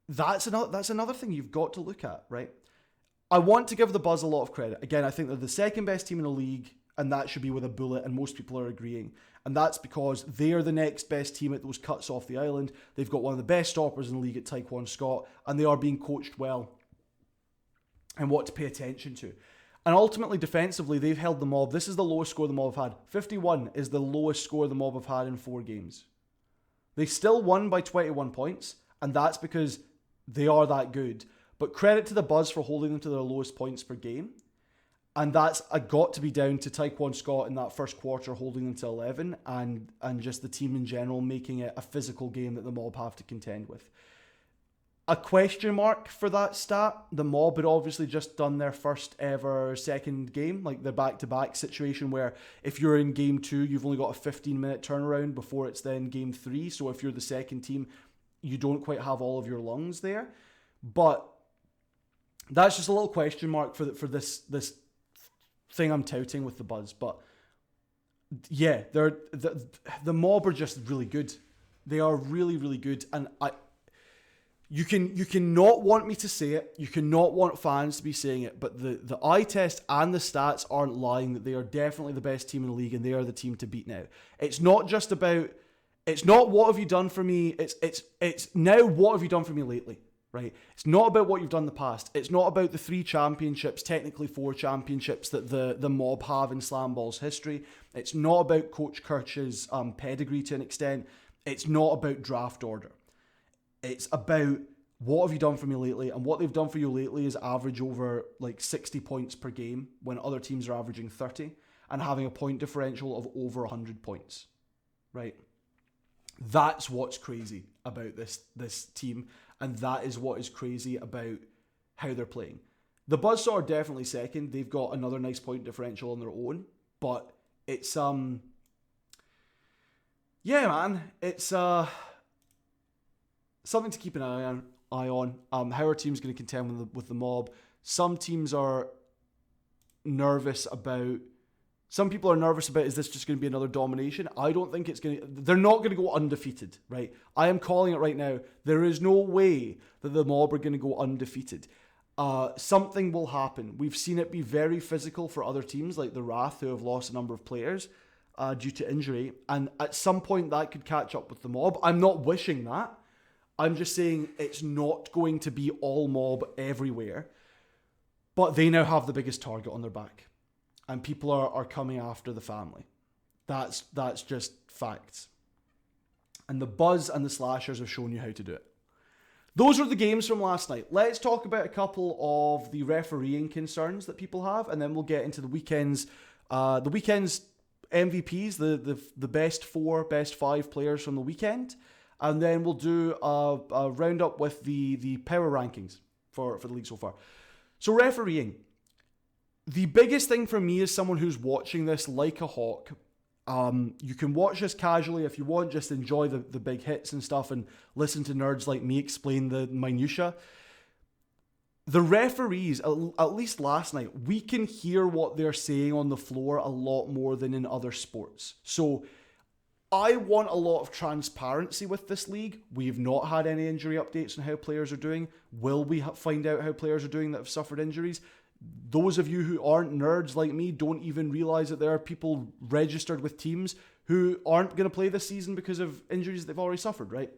that's another thing you've got to look at, right? I want to give the Buzz a lot of credit. Again, I think they're the second best team in the league, and that should be with a bullet, and most people are agreeing. And that's because they are the next best team at those cuts off the island. They've got one of the best stoppers in the league at Taekwon Scott, and they are being coached well and what to pay attention to. And ultimately, defensively, they've held the Mob. This is the lowest score the Mob have had. 51 is the lowest score the Mob have had in 4 games. They still won by 21 points, and that's because they are that good. But credit to the Buzz for holding them to their lowest points per game. And that's got to be down to Taekwon Scott in that first quarter holding them to 11 and just the team in general making it a physical game that the Mob have to contend with. A question mark for that stat, the Mob had obviously just done their first ever second game, like the back-to-back situation where if you're in game 2, you've only got a 15-minute turnaround before it's then game 3. So if you're the second team, you don't quite have all of your lungs there. But that's just a little question mark for this thing I'm touting with the Buzz. But yeah, the Mob are just really good. They are really, really good. And you cannot want me to say it. You cannot want fans to be saying it. But the eye test and the stats aren't lying that they are definitely the best team in the league and they are the team to beat now. It's not just about, it's not what have you done for me. It's now what have you done for me lately. Right? It's not about what you've done in the past. It's not about the 3 championships, technically 4 championships that the Mob have in SlamBall's history. It's not about Coach Kirch's pedigree to an extent. It's not about draft order. It's about what have you done for me lately, and what they've done for you lately is average over like 60 points per game when other teams are averaging 30 and having a point differential of over 100 points. Right? That's what's crazy about this team. And that is what is crazy about how they're playing. The Buzzsaw are definitely second. They've got another nice point differential on their own. But it's, yeah, man. It's something to keep an eye on. How our team's going to contend with the Mob. Some teams are nervous about... Some people are nervous about, is this just going to be another domination? I don't think it's going to... They're not going to go undefeated, right? I am calling it right now. There is no way that the Mob are going to go undefeated. Something will happen. We've seen it be very physical for other teams, like the Wrath, who have lost a number of players due to injury. And at some point, that could catch up with the Mob. I'm not wishing that. I'm just saying it's not going to be all Mob everywhere. But they now have the biggest target on their back. And people are coming after the family. That's just facts. And the Buzz and the Slashers have shown you how to do it. Those are the games from last night. Let's talk about a couple of the refereeing concerns that people have, and then we'll get into the weekend's MVPs, the best 4, best 5 players from the weekend. And then we'll do a roundup with the power rankings for the league so far. So refereeing. The biggest thing for me is someone who's watching this like a hawk. You can watch this casually if you want, just enjoy the big hits and stuff and listen to nerds like me explain the minutiae. The referees, at least last night, we can hear what they're saying on the floor a lot more than in other sports. So I want a lot of transparency with this league. We've not had any injury updates on how players are doing. Will we find out how players are doing that have suffered injuries? Those of you who aren't nerds like me don't even realize that there are people registered with teams who aren't going to play this season because of injuries they've already suffered, right?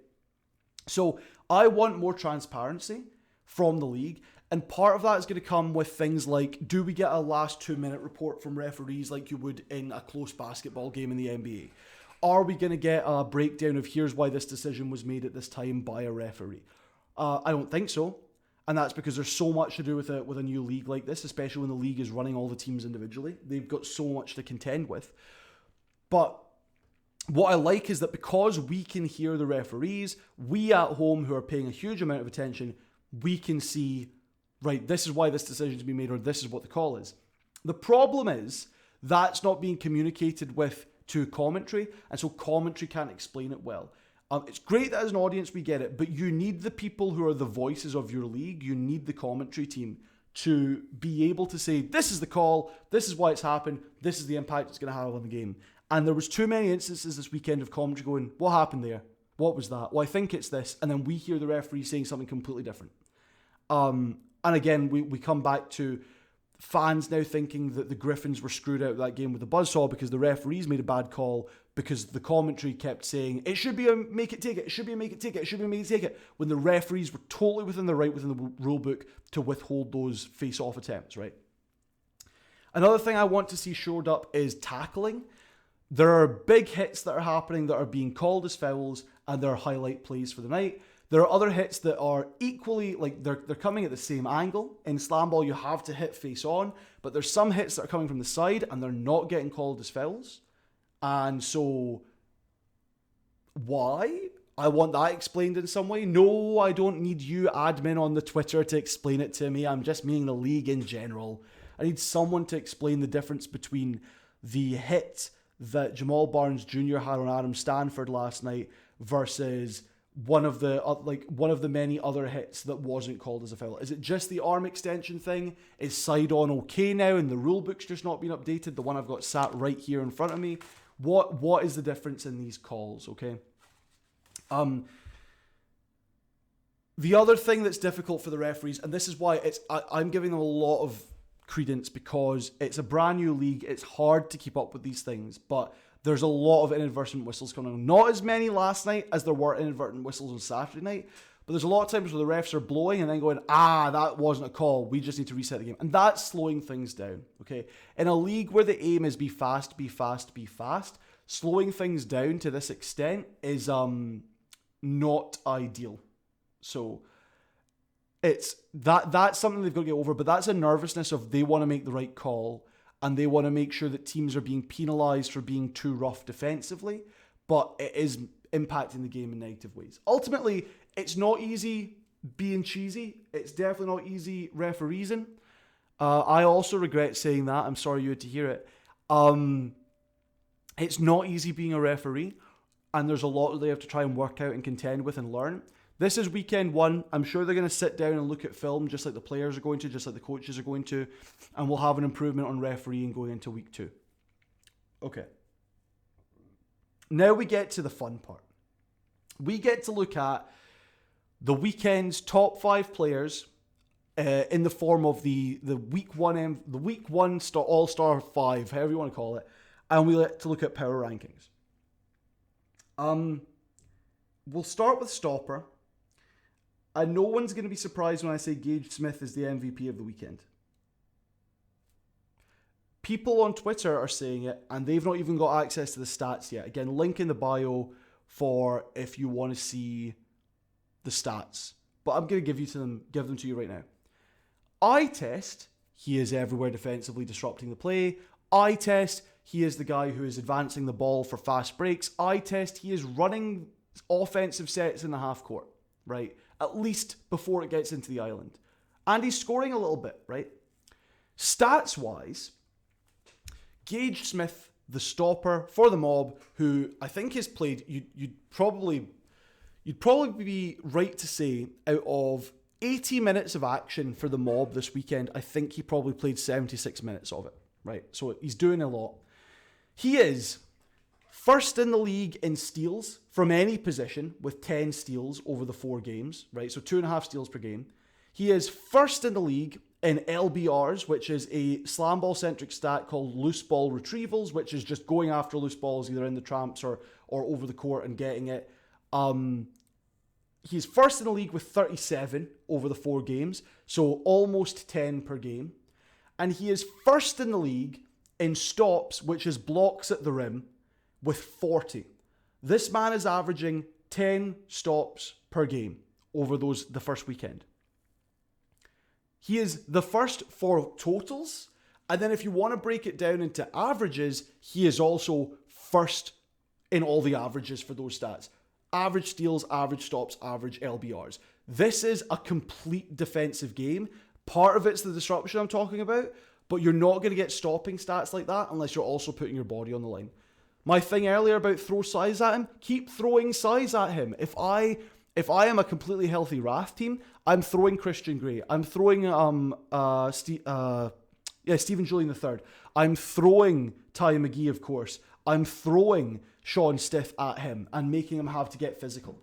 So I want more transparency from the league. And part of that is going to come with things like, do we get a last 2-minute report from referees like you would in a close basketball game in the NBA? Are we going to get a breakdown of here's why this decision was made at this time by a referee? I don't think so. And that's because there's so much to do with a new league like this, especially when the league is running all the teams individually. They've got so much to contend with. But what I like is that because we can hear the referees, we at home who are paying a huge amount of attention, we can see, right, this is why this decision's been made, or this is what the call is. The problem is that's not being communicated with to commentary, and so commentary can't explain it well. It's great that as an audience we get it, but you need the people who are the voices of your league, you need the commentary team to be able to say, this is the call, this is why it's happened, this is the impact it's going to have on the game. And there was too many instances this weekend of commentary going, what happened there? What was that? Well, I think it's this. And then we hear the referee saying something completely different. And again, we come back to fans now thinking that the Griffins were screwed out of that game with the Buzzsaw because the referees made a bad call because the commentary kept saying, it should be a make it take it, it should be a make it take it, it should be a make it take it, when the referees were totally within the right within the rule book to withhold those face-off attempts, right? Another thing I want to see shored up is tackling. There are big hits that are happening that are being called as fouls, and there are highlight plays for the night. There are other hits that are equally, like, they're coming at the same angle. In SlamBall, you have to hit face on, but there's some hits that are coming from the side, and they're not getting called as fouls. And so, why? I want that explained in some way. No, I don't need you, admin on the Twitter, to explain it to me. I'm just meaning the league in general. I need someone to explain the difference between the hit that Jamal Barnes Jr. had on Adam Stanford last night versus one of the many other hits that wasn't called as a foul. Is it just the arm extension thing? Is side on okay now and the rule book's just not been updated? The one I've got sat right here in front of me. What is the difference in these calls, okay? The other thing that's difficult for the referees, and this is why I'm giving them a lot of credence because it's a brand new league. It's hard to keep up with these things, but there's a lot of inadvertent whistles coming on. Not as many last night as there were inadvertent whistles on Saturday night, but there's a lot of times where the refs are blowing and then going, that wasn't a call. We just need to reset the game. And that's slowing things down, okay? In a league where the aim is be fast, be fast, be fast, slowing things down to this extent is not ideal. So that's something they've got to get over, but that's a nervousness of they want to make the right call and they want to make sure that teams are being penalised for being too rough defensively, but it is impacting the game in negative ways. Ultimately, it's not easy being cheesy. It's definitely not easy refereeing. I also regret saying that. I'm sorry you had to hear it. It's not easy being a referee, and there's a lot that they have to try and work out and contend with and learn. This is weekend one. I'm sure they're going to sit down and look at film just like the players are going to, just like the coaches are going to, and we'll have an improvement on refereeing going into week 2. Okay. Now we get to the fun part. We get to look at the weekend's top 5 players in the form of the week one All-Star 5, however you want to call it, and we like to look at power rankings. We'll start with stopper. And no one's going to be surprised when I say Gage Smith is the MVP of the weekend. People on Twitter are saying it, and they've not even got access to the stats yet. Again, link in the bio for if you want to see the stats. But I'm going to give them to you right now. Eye test, he is everywhere defensively disrupting the play. Eye test, he is the guy who is advancing the ball for fast breaks. Eye test, he is running offensive sets in the half court, right? At least before it gets into the island. And he's scoring a little bit, right? Stats-wise, Gage Smith, the stopper for the Mob, who I think has played, you'd probably be right to say, out of 80 minutes of action for the Mob this weekend, I think he probably played 76 minutes of it, right? So he's doing a lot. He is first in the league in steals from any position with 10 steals over the 4 games, right? So 2.5 steals per game. He is first in the league in LBRs, which is a SlamBall-centric stat called loose ball retrievals, which is just going after loose balls either in the tramps or over the court and getting it. He's first in the league with 37 over the 4 games, so almost 10 per game. And he is first in the league in stops, which is blocks at the rim, with 40. This man is averaging 10 stops per game over the first weekend. He is the first for totals, and then if you want to break it down into averages, he is also first in all the averages for those stats. Average steals, average stops, average LBRs. This is a complete defensive game. Part of it's the disruption I'm talking about, but you're not going to get stopping stats like that unless you're also putting your body on the line. My thing earlier about throw size at him, keep throwing size at him. If I am a completely healthy Wrath team, I'm throwing Christian Grey. I'm throwing Stephen Julian III. I'm throwing Ty McGee, of course. I'm throwing Sean Stith at him and making him have to get physical.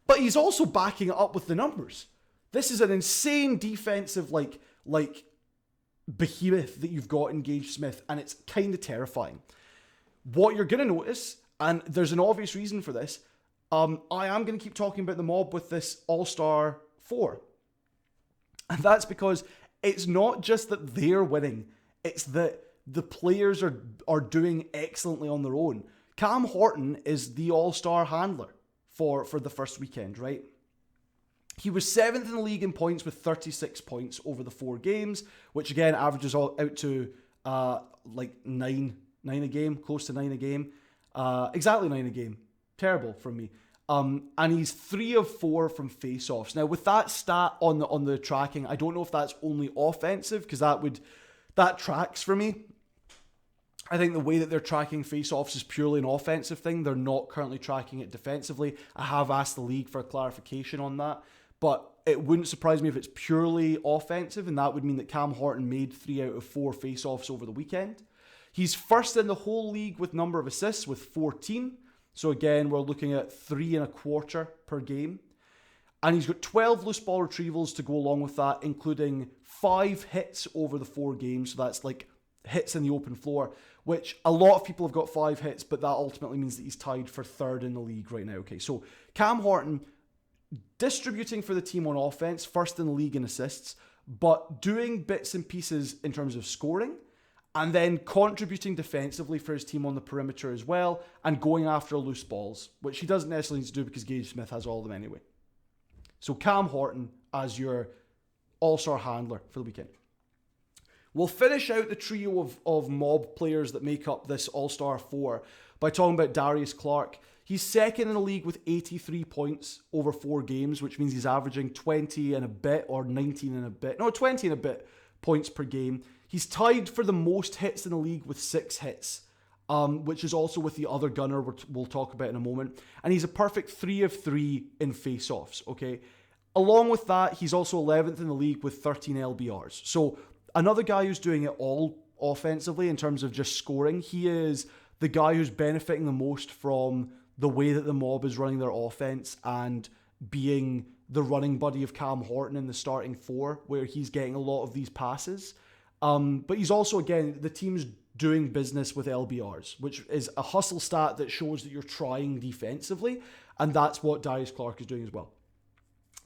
But he's also backing it up with the numbers. This is an insane defensive like behemoth that you've got in Gage Smith, and it's kind of terrifying. What you're going to notice, and there's an obvious reason for this, I am going to keep talking about the mob with this All-Star 4. And that's because it's not just that they're winning, it's that the players are doing excellently on their own. Cam Horton is the All-Star handler for the first weekend, right? He was 7th in the league in points with 36 points over the 4 games, which again averages out to like 9 a game, close to 9 a game. Exactly 9 a game. Terrible from me. And he's 3 of 4 from face-offs. Now, with that stat on the tracking, I don't know if that's only offensive, because that tracks for me. I think the way that they're tracking face-offs is purely an offensive thing. They're not currently tracking it defensively. I have asked the league for clarification on that, but it wouldn't surprise me if it's purely offensive, and that would mean that Cam Horton made 3 out of 4 face-offs over the weekend. He's first in the whole league with number of assists with 14. So again, we're looking at 3.25 per game. And he's got 12 loose ball retrievals to go along with that, including 5 hits over the 4 games. So that's like hits in the open floor, which a lot of people have got 5 hits, but that ultimately means that he's tied for 3rd in the league right now. Okay, so Cam Horton distributing for the team on offense, first in the league in assists, but doing bits and pieces in terms of scoring, and then contributing defensively for his team on the perimeter as well, and going after loose balls, which he doesn't necessarily need to do because Gage Smith has all of them anyway. So Cam Horton as your all-star handler for the weekend. We'll finish out the trio of mob players that make up this All-Star 4 by talking about Darius Clark. He's 2nd in the league with 83 points over 4 games, which means he's averaging 20 and a bit or 19 and a bit. No, 20 and a bit points per game. He's tied for the most hits in the league with 6 hits, which is also with the other gunner we'll talk about in a moment. And he's a perfect 3 of 3 in face-offs, okay? Along with that, he's also 11th in the league with 13 LBRs. So another guy who's doing it all offensively in terms of just scoring. He is the guy who's benefiting the most from the way that the mob is running their offense and being the running buddy of Cam Horton in the starting 4, where he's getting a lot of these passes. But he's also, again, the team's doing business with LBRs, which is a hustle stat that shows that you're trying defensively, and that's what Darius Clark is doing as well.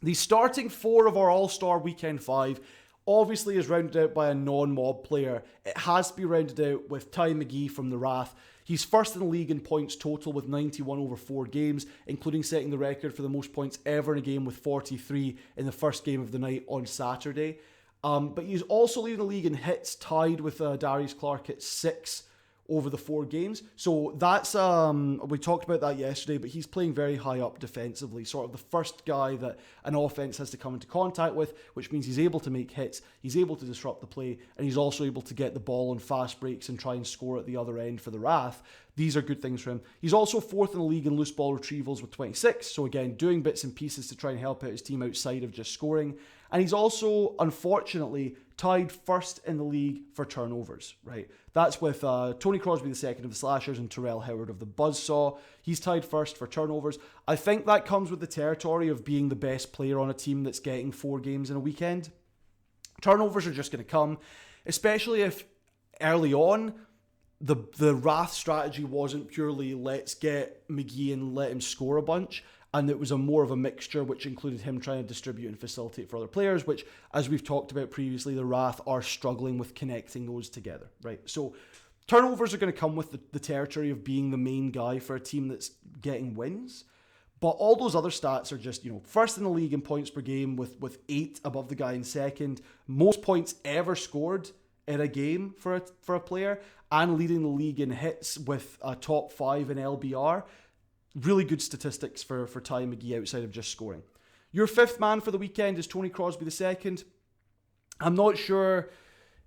The starting 4 of our All-Star Weekend 5 obviously is rounded out by a non-mob player. It has to be rounded out with Ty McGee from the Wrath. He's first in the league in points total with 91 over 4 games, including setting the record for the most points ever in a game with 43 in the first game of the night on Saturday. But he's also leading the league in hits, tied with Darius Clark at 6 over the 4 games. So that's, we talked about that yesterday, but he's playing very high up defensively, sort of the first guy that an offense has to come into contact with, which means he's able to make hits, he's able to disrupt the play, and he's also able to get the ball on fast breaks and try and score at the other end for the Wrath. These are good things for him. He's also 4th in the league in loose ball retrievals with 26, so again, doing bits and pieces to try and help out his team outside of just scoring. And he's also, unfortunately, tied 1st in the league for turnovers, right? That's with Tony Crosby II of the Slashers and Terrell Howard of the Buzzsaw. He's tied 1st for turnovers. I think that comes with the territory of being the best player on a team that's getting 4 games in a weekend. Turnovers are just going to come, especially if early on, the Wrath strategy wasn't purely let's get McGee and let him score a bunch. and it was more of a mixture, which included him trying to distribute and facilitate for other players, which, as we've talked about previously, the Wrath are struggling with connecting those together, right? So turnovers are going to come with the territory of being the main guy for a team that's getting wins. But all those other stats are just, first in the league in points per game with 8 above the guy in second, most points ever scored in a game for a player, and leading the league in hits with a top 5 in LBR. Really good statistics for Ty McGee outside of just scoring. Your fifth man for the weekend is Tony Crosby II. I'm not sure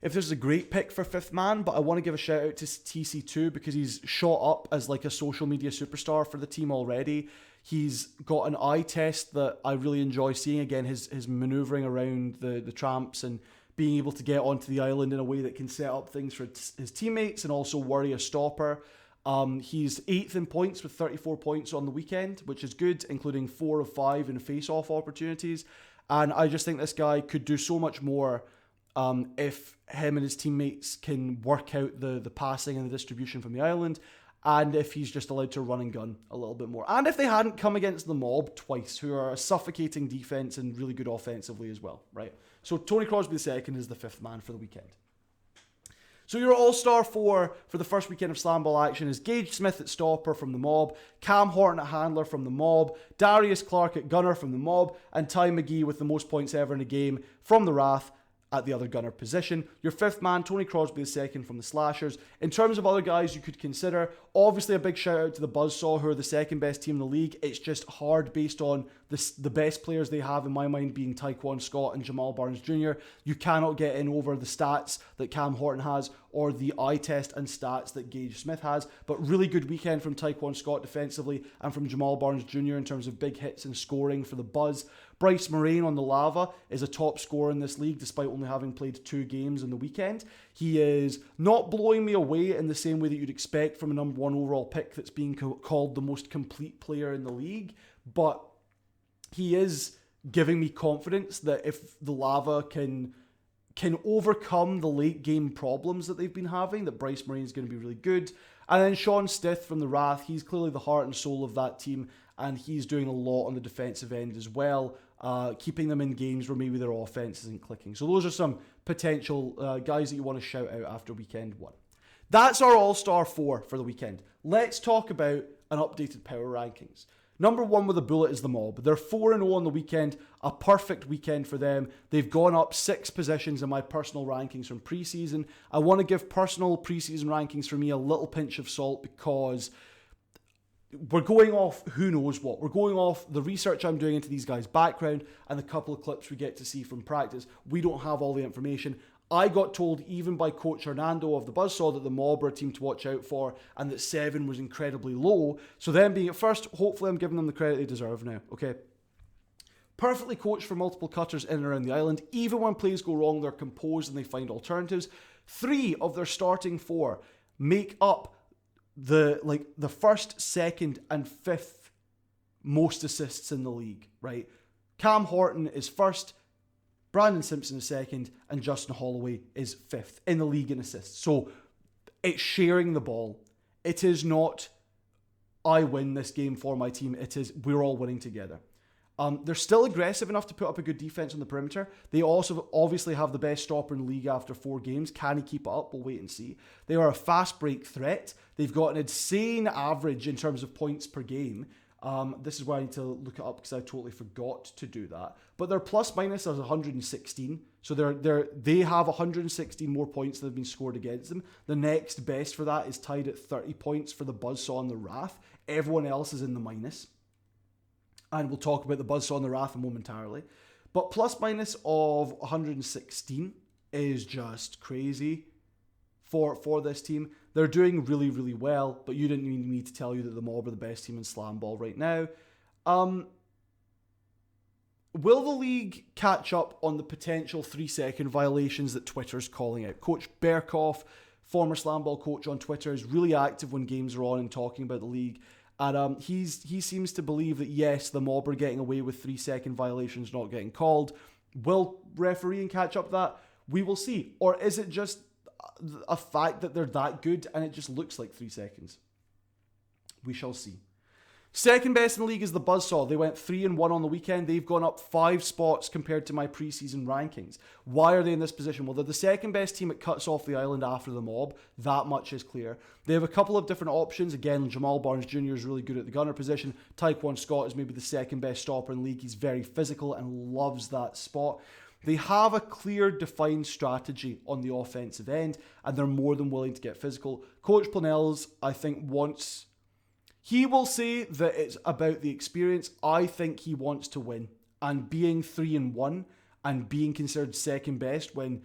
if this is a great pick for fifth man, but I want to give a shout out to TC2 because he's shot up as like a social media superstar for the team already. He's got an eye test that I really enjoy seeing. Again, his maneuvering around the tramps and being able to get onto the island in a way that can set up things for his teammates and also worry a stopper. He's 8th in points with 34 points on the weekend, which is good, including 4 of 5 in face-off opportunities. And I just think this guy could do so much more if him and his teammates can work out the passing and the distribution from the island, and if he's just allowed to run and gun a little bit more. And if they hadn't come against the Mob twice, who are a suffocating defense and really good offensively as well, right? So Tony Crosby II is the fifth man for the weekend. So your all-star for the first weekend of SlamBall action is Gage Smith at stopper from the Mob, Cam Horton at handler from the Mob, Darius Clark at gunner from the Mob, and Ty McGee with the most points ever in a game from the Wrath at the other gunner position. Your fifth man, Tony Crosby II from the Slashers. In terms of other guys you could consider, obviously a big shout out to the Buzzsaw, who are the second best team in the league. It's just hard based on the best players they have, in my mind, being Tyquan Scott and Jamal Barnes Jr. You cannot get in over the stats that Cam Horton has or the eye test and stats that Gage Smith has, but really good weekend from Tyquan Scott defensively and from Jamal Barnes Jr. in terms of big hits and scoring for the Buzz. Bryce Moraine on the Lava is a top scorer in this league despite only having played 2 games in the weekend. He is not blowing me away in the same way that you'd expect from a number 1 overall pick that's being called the most complete player in the league, but he is giving me confidence that if the Lava can overcome the late game problems that they've been having, that Bryce Moraine is going to be really good. And then Sean Stith from the Wrath, he's clearly the heart and soul of that team, and he's doing a lot on the defensive end as well, keeping them in games where maybe their offense isn't clicking. So those are some potential guys that you want to shout out after weekend 1. That's our All-Star 4 for the weekend. Let's talk about an updated power rankings. Number 1 with a bullet is the Mob. They're 4-0 on the weekend, a perfect weekend for them. They've gone up 6 positions in my personal rankings from preseason. I want to give personal preseason rankings for me a little pinch of salt because we're going off who knows what. We're going off the research I'm doing into these guys' background and the couple of clips we get to see from practice. We don't have all the information. I got told even by Coach Hernando of the Buzzsaw that the Mob are a team to watch out for and that 7 was incredibly low. So them being at first, hopefully I'm giving them the credit they deserve now, okay? Perfectly coached for multiple cutters in and around the island. Even when plays go wrong, they're composed and they find alternatives. 3 of their starting 4 make up the first, second, and 5th most assists in the league, right? Cam Horton is first, Brandon Simpson is second, and Justin Holloway is 5th in the league in assists. So it's sharing the ball. It is not, I win this game for my team. It is, we're all winning together. They're still aggressive enough to put up a good defense on the perimeter. They also obviously have the best stopper in the league after 4 games. Can he keep it up? We'll wait and see. They are a fast break threat. They've got an insane average in terms of points per game. This is where I need to look it up because I totally forgot to do that. But their plus minus is 116. So they have 116 more points that have been scored against them. The next best for that is tied at 30 points for the Buzzsaw and the Wrath. Everyone else is in the minus. And we'll talk about the Buzzsaw and the Wrath momentarily. But plus minus of 116 is just crazy for this team. They're doing really, really well, but you didn't need me to tell you that the Mob are the best team in SlamBall right now. Will the league catch up on the potential 3-second violations that Twitter's calling out? Coach Berkoff, former SlamBall coach on Twitter, is really active when games are on and talking about the league. And he seems to believe that, yes, the Mob are getting away with 3-second violations not getting called. Will refereeing catch up that? We will see. Or is it just a fact that they're that good and it just looks like 3 seconds? We shall see. Second best in the league is the Buzzsaw. They went 3-1 on the weekend. They've gone up 5 spots compared to my preseason rankings. Why are they in this position? Well, they're the second best team at cuts off the island after the mob. That much is clear. They have a couple of different options. Again, Jamal Barnes Jr. is really good at the gunner position. Taekwon Scott is maybe the second best stopper in the league. He's very physical and loves that spot. They have a clear, defined strategy on the offensive end, and they're more than willing to get physical. Coach Planel's, I think, wants... He will say that it's about the experience. I think he wants to win. And being 3-1 and being considered second best when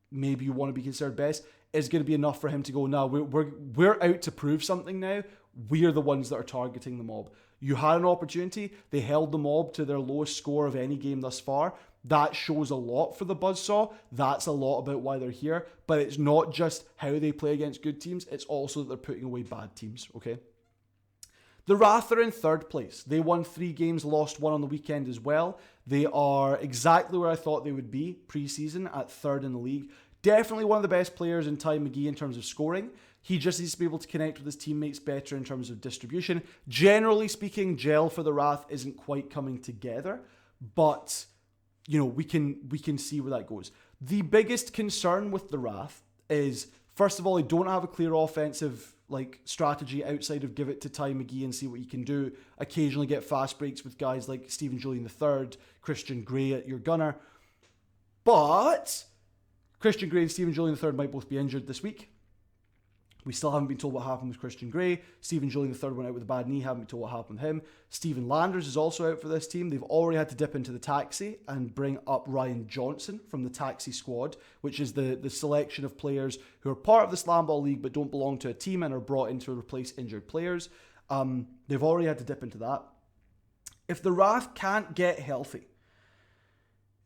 maybe you want to be considered best is going to be enough for him to go, no, we're out to prove something now. We're the ones that are targeting the mob. You had an opportunity. They held the mob to their lowest score of any game thus far. That shows a lot for the Buzzsaw. That's a lot about why they're here. But it's not just how they play against good teams. It's also that they're putting away bad teams, okay? The Wrath are in third place. They won 3 games, lost 1 on the weekend as well. They are exactly where I thought they would be pre-season at third in the league. Definitely one of the best players in Ty McGee in terms of scoring. He just needs to be able to connect with his teammates better in terms of distribution. Generally speaking, gel for the Wrath isn't quite coming together, but you know, we can see where that goes. The biggest concern with the Wrath is, first of all, they don't have a clear offensive strategy outside of give it to Ty McGee and see what you can do. Occasionally get fast breaks with guys like Stephen Julian III, Christian Gray at your gunner. But Christian Gray and Stephen Julian III might both be injured this week. We still haven't been told what happened with Christian Gray. Stephen Julian III went out with a bad knee, haven't been told what happened with him. Stephen Landers is also out for this team. They've already had to dip into the taxi and bring up Ryan Johnson from the taxi squad, which is the selection of players who are part of the SlamBall League but don't belong to a team and are brought in to replace injured players. They've already had to dip into that. If the Wrath can't get healthy,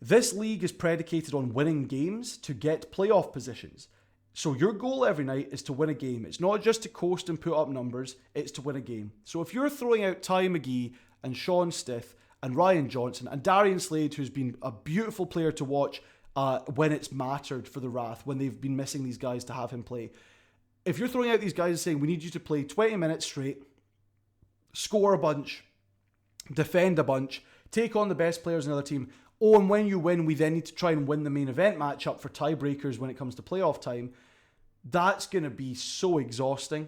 this league is predicated on winning games to get playoff positions. So your goal every night is to win a game. It's not just to coast and put up numbers, it's to win a game. So if you're throwing out Ty McGee and Sean Stith and Ryan Johnson and Darian Slade, who's been a beautiful player to watch when it's mattered for the Wrath, when they've been missing these guys to have him play. If you're throwing out these guys and saying, we need you to play 20 minutes straight, score a bunch, defend a bunch, take on the best players in the other team, and when you win, we then need to try and win the main event matchup for tiebreakers when it comes to playoff time, that's going to be so exhausting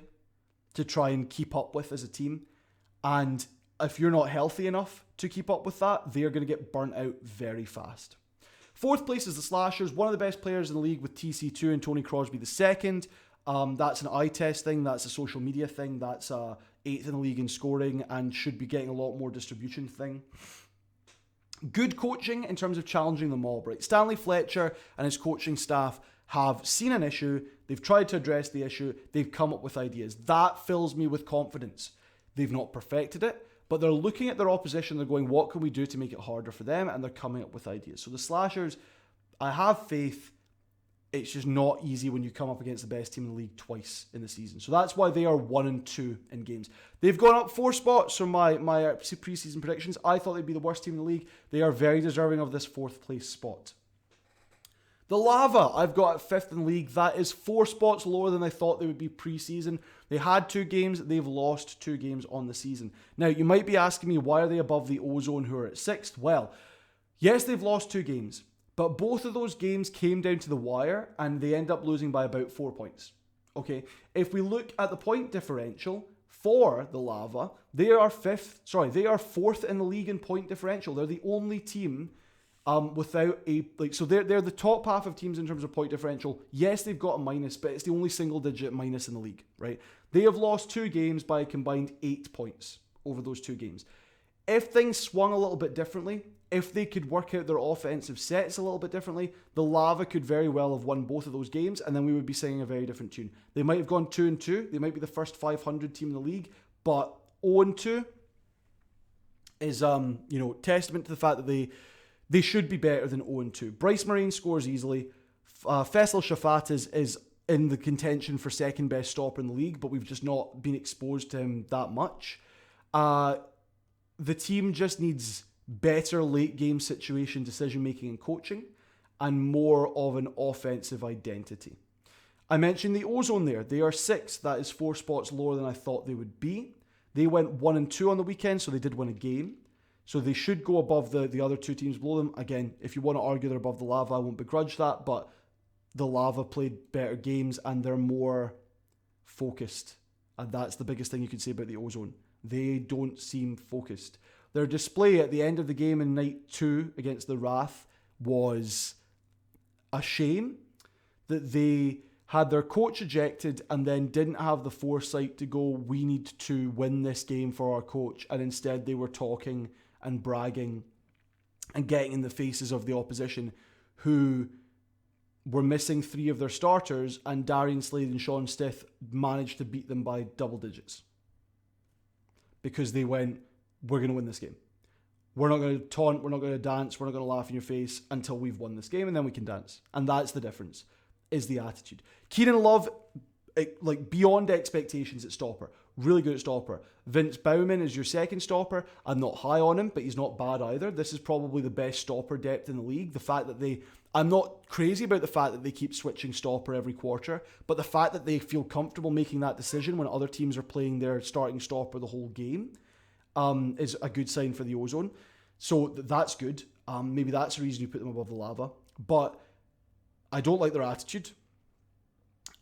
to try and keep up with as a team. And if you're not healthy enough to keep up with that, they're going to get burnt out very fast. Fourth place is the Slashers, one of the best players in the league with TC2 and Tony Crosby the second. That's an eye test thing, that's a social media thing, that's 8th in the league in scoring and should be getting a lot more distribution thing. Good coaching in terms of challenging the mob, right? Stanley Fletcher and his coaching staff have seen an issue, they've tried to address the issue, they've come up with ideas. That fills me with confidence. They've not perfected it, but they're looking at their opposition, they're going, what can we do to make it harder for them? And they're coming up with ideas. So the Slashers, I have faith. It's just not easy when you come up against the best team in the league twice in the season. So that's why they are 1-2 in games. They've gone up 4 spots from my preseason predictions. I thought they'd be the worst team in the league. They are very deserving of this 4th place spot. The Lava, I've got at 5th in the league. That is 4 spots lower than I thought they would be preseason. They had 2 games. They've lost 2 games on the season. Now, you might be asking me, why are they above the Ozone who are at 6th? Well, yes, they've lost 2 games. But both of those games came down to the wire and they end up losing by about 4 points. Okay, if we look at the point differential for the Lava, they are 4th in the league in point differential. They're the only team without a, so they're the top half of teams in terms of point differential. Yes, they've got a minus, but it's the only single digit minus in the league, right? They have lost 2 games by a combined 8 points over those 2 games. If things swung a little bit differently, if they could work out their offensive sets a little bit differently, the Lava could very well have won both of those games, and then we would be singing a very different tune. They might have gone 2-2. They might be the first 500 team in the league, but 0-2 is testament to the fact that they should be better than 0-2. Bryce Marine scores easily. Faisal Shafat is in the contention for second best stopper in the league, but we've just not been exposed to him that much. The team just needs better late game situation decision making and coaching and more of an offensive identity. I mentioned the Ozone there. They are 6th. That is 4 spots lower than I thought they would be. They went 1-2 on the weekend, so they did win a game. So they should go above the other two teams below them. Again, if you want to argue they're above the Lava, I won't begrudge that, but the Lava played better games and they're more focused. And that's the biggest thing you can say about the Ozone. They don't seem focused. Their display at the end of the game in night 2 against the Wrath was a shame. That they had their coach ejected and then didn't have the foresight to go, we need to win this game for our coach. And instead they were talking and bragging and getting in the faces of the opposition, who were missing 3 of their starters, and Darian Slade and Sean Stith managed to beat them by double digits. Because they went, we're going to win this game. We're not going to taunt, we're not going to dance, we're not going to laugh in your face until we've won this game, and then we can dance. And that's the difference, is the attitude. Keenan Love, like beyond expectations at stopper. Really good at stopper. Vince Bauman is your second stopper. I'm not high on him, but he's not bad either. This is probably the best stopper depth in the league. The fact that I'm not crazy about the fact that they keep switching stopper every quarter, but the fact that they feel comfortable making that decision when other teams are playing their starting stopper the whole game is a good sign for the Ozone. So that's good. Maybe that's the reason you put them above the Lava. But I don't like their attitude.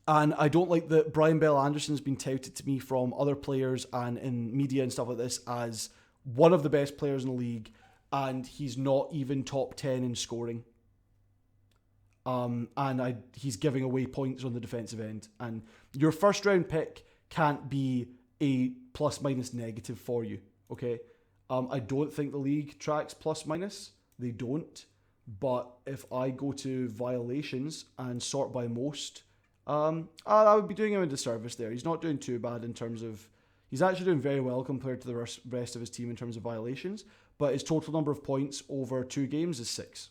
And I don't like that Brian Bell Anderson's been touted to me from other players and in media and stuff like this as one of the best players in the league, and he's not even top 10 in scoring. He's giving away points on the defensive end. And your first round pick can't be a plus minus negative for you, okay? I don't think the league tracks plus minus. They don't. But if I go to violations and sort by most, I would be doing him a disservice there. He's not doing too bad in terms of... He's actually doing very well compared to the rest of his team in terms of violations, but his total number of points over 2 games is 6.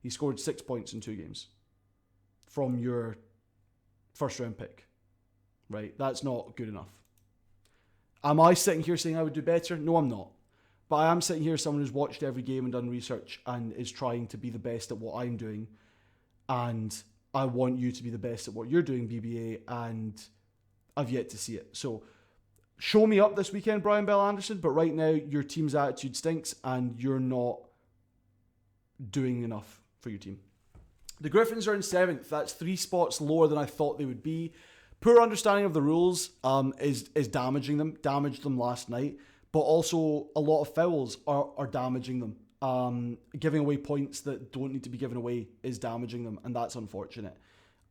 He scored 6 points in 2 games from your first round pick, right? That's not good enough. Am I sitting here saying I would do better? No, I'm not. But I am sitting here as someone who's watched every game and done research and is trying to be the best at what I'm doing. And I want you to be the best at what you're doing, BBA, and I've yet to see it. So show me up this weekend, Brian Bell Anderson, but right now your team's attitude stinks and you're not doing enough for your team. The Griffins are in 7th. That's 3 spots lower than I thought they would be. Poor understanding of the rules is damaging them. Damaged them last night. But also a lot of fouls are damaging them. Giving away points that don't need to be given away is damaging them, and that's unfortunate.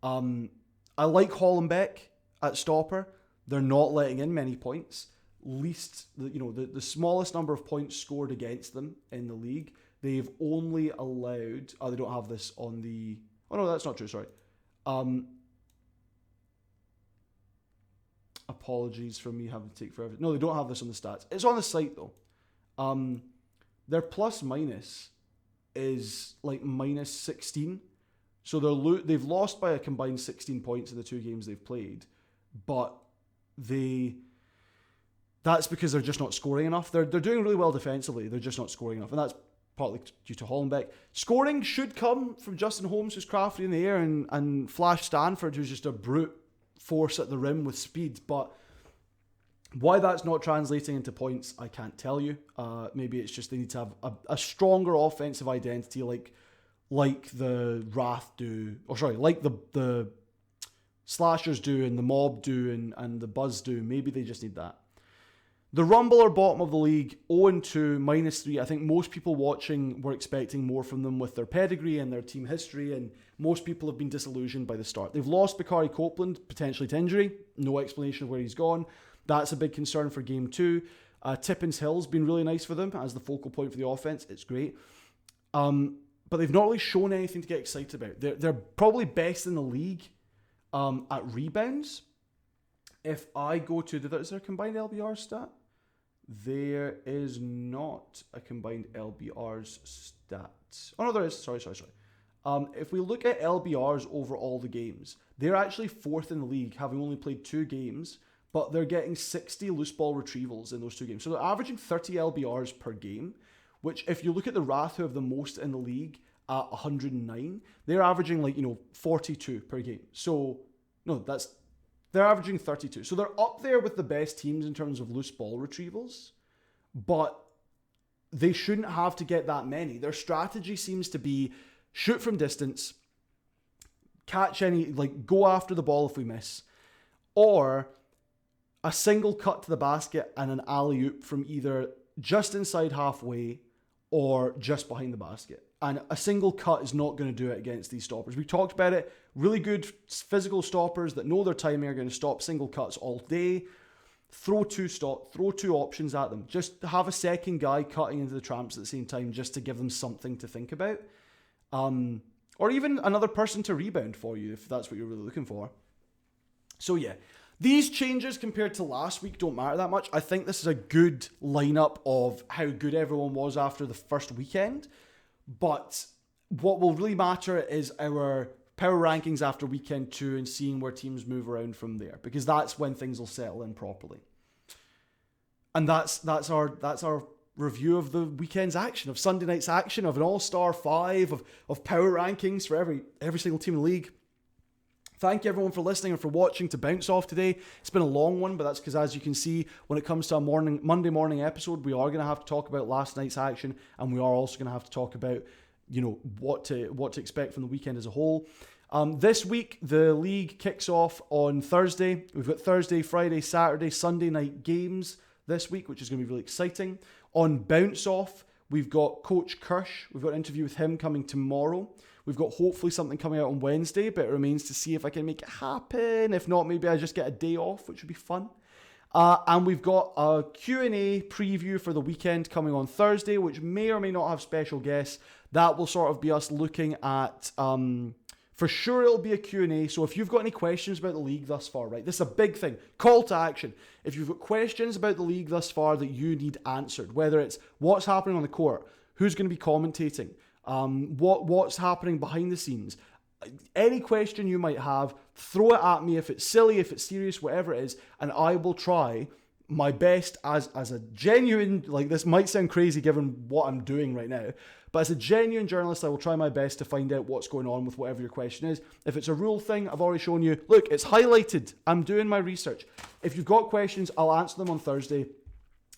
I like Hollenbeck at stopper. They're not letting in many points. The smallest number of points scored against them in the league. They've only allowed... they don't have this on the... Oh, no, that's not true, sorry. Apologies for me having to take forever. No, they don't have this on the stats. It's on the site, though. Their plus minus is like minus 16. So they've lost by a combined 16 points in the 2 games they've played. But that's because they're just not scoring enough. They're doing really well defensively. They're just not scoring enough. And that's partly due to Hollenbeck. Scoring should come from Justin Holmes, who's crafty in the air, and Flash Stanford, who's just a brute force at the rim with speed. But why that's not translating into points, I can't tell you. Maybe it's just they need to have a stronger offensive identity like the Wrath do, like the Slashers do and the Mob do and the Buzz do. Maybe they just need that. The Rumble are bottom of the league, 0-2, -3. I think most people watching were expecting more from them with their pedigree and their team history, and most people have been disillusioned by the start. They've lost Bakari Copeland, potentially to injury. No explanation of where he's gone. That's a big concern for Game 2. Tippins Hill's been really nice for them as the focal point for the offense. It's great. But they've not really shown anything to get excited about. They're probably best in the league at rebounds. If I go to... Is there a combined LBR stat? There is not a combined LBRs stat. Oh, no, there is. Sorry. If we look at LBRs over all the games, they're actually 4th in the league, having only played 2 games, but they're getting 60 loose ball retrievals in those 2 games. So they're averaging 30 LBRs per game, which if you look at the Wrath, who have the most in the league at 109, they're averaging 42 per game. So, no, that's They're averaging 32. So they're up there with the best teams in terms of loose ball retrievals, but they shouldn't have to get that many. Their strategy seems to be shoot from distance, catch any, like go after the ball if we miss, or a single cut to the basket and an alley-oop from either just inside halfway or just behind the basket. And a single cut is not going to do it against these stoppers. We talked about it. Really good physical stoppers that know their timing are going to stop single cuts all day. Throw two options at them. Just have a second guy cutting into the tramps at the same time just to give them something to think about. Or even another person to rebound for you if that's what you're really looking for. So yeah, these changes compared to last week don't matter that much. I think this is a good lineup of how good everyone was after the first weekend. But what will really matter is our power rankings after weekend 2 and seeing where teams move around from there, because that's when things will settle in properly. And that's our review of the weekend's action, of Sunday night's action, of an all-star 5, of power rankings for every single team in the league. Thank you everyone for listening and for watching to Bounce Off today. It's been a long one, but that's because, as you can see, when it comes to a Monday morning episode, we are going to have to talk about last night's action, and we are also going to have to talk about, what to expect from the weekend as a whole. This week, the league kicks off on Thursday. We've got Thursday, Friday, Saturday, Sunday night games this week, which is going to be really exciting. On Bounce Off, we've got Coach Kirsch. We've got an interview with him coming tomorrow. We've got hopefully something coming out on Wednesday, but it remains to see if I can make it happen. If not, maybe I just get a day off, which would be fun. And we've got a Q&A preview for the weekend coming on Thursday, which may or may not have special guests. That will sort of be us looking at... for sure, it'll be a Q&A. So if you've got any questions about the league thus far, right? This is a big thing. Call to action. If you've got questions about the league thus far that you need answered, whether it's what's happening on the court, who's going to be commentating, what's happening behind the scenes, any question you might have, throw it at me. If it's silly, if it's serious, whatever it is, and I will try my best as a genuine, like this might sound crazy given what I'm doing right now, but as a genuine journalist, I will try my best to find out what's going on with whatever your question is. If it's a rule thing, I've already shown you, look, it's highlighted. I'm doing my research. If you've got questions, I'll answer them on Thursday.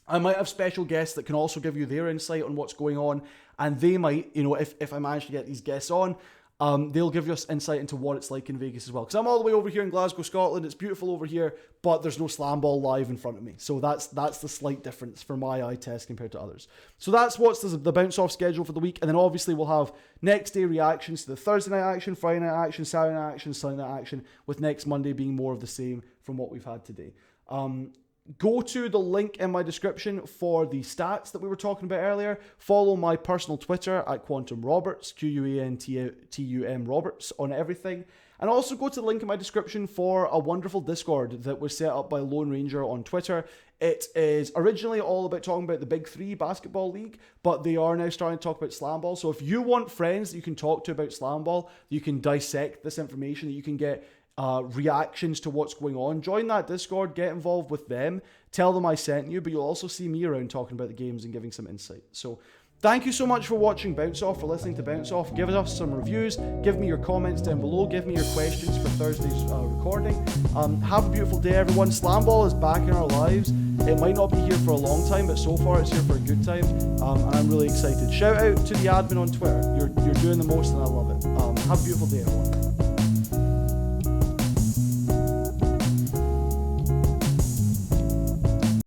I might have special guests that can also give you their insight on what's going on, and they might, if I manage to get these guests on, they'll give us insight into what it's like in Vegas as well. Because I'm all the way over here in Glasgow, Scotland. It's beautiful over here, but there's no SlamBall live in front of me. So that's the slight difference for my eye test compared to others. So that's what's the bounce off schedule for the week. And then obviously we'll have next day reactions to the Thursday night action, Friday night action, Saturday night action, Sunday night action, with next Monday being more of the same from what we've had today. Go to the link in my description for the stats that we were talking about earlier. Follow my personal Twitter at Quantum Roberts, QUANTUM Roberts on everything. And also go to the link in my description for a wonderful Discord that was set up by Lone Ranger on Twitter. It is originally all about talking about the Big Three basketball league, but they are now starting to talk about SlamBall. So if you want friends that you can talk to about SlamBall, you can dissect this information, that you can get reactions to what's going on, join that Discord, get involved with them, tell them I sent you, but you'll also see me around talking about the games and giving some insight. So thank you so much for watching Bounce Off, for listening to Bounce Off. Give us some reviews, give me your comments down below, give me your questions for Thursday's recording. Have a beautiful day, everyone. SlamBall is back in our lives. It might not be here for a long time, but so far it's here for a good time, and I'm really excited. Shout out to the admin on Twitter. You're doing the most and I love it. Have a beautiful day, everyone.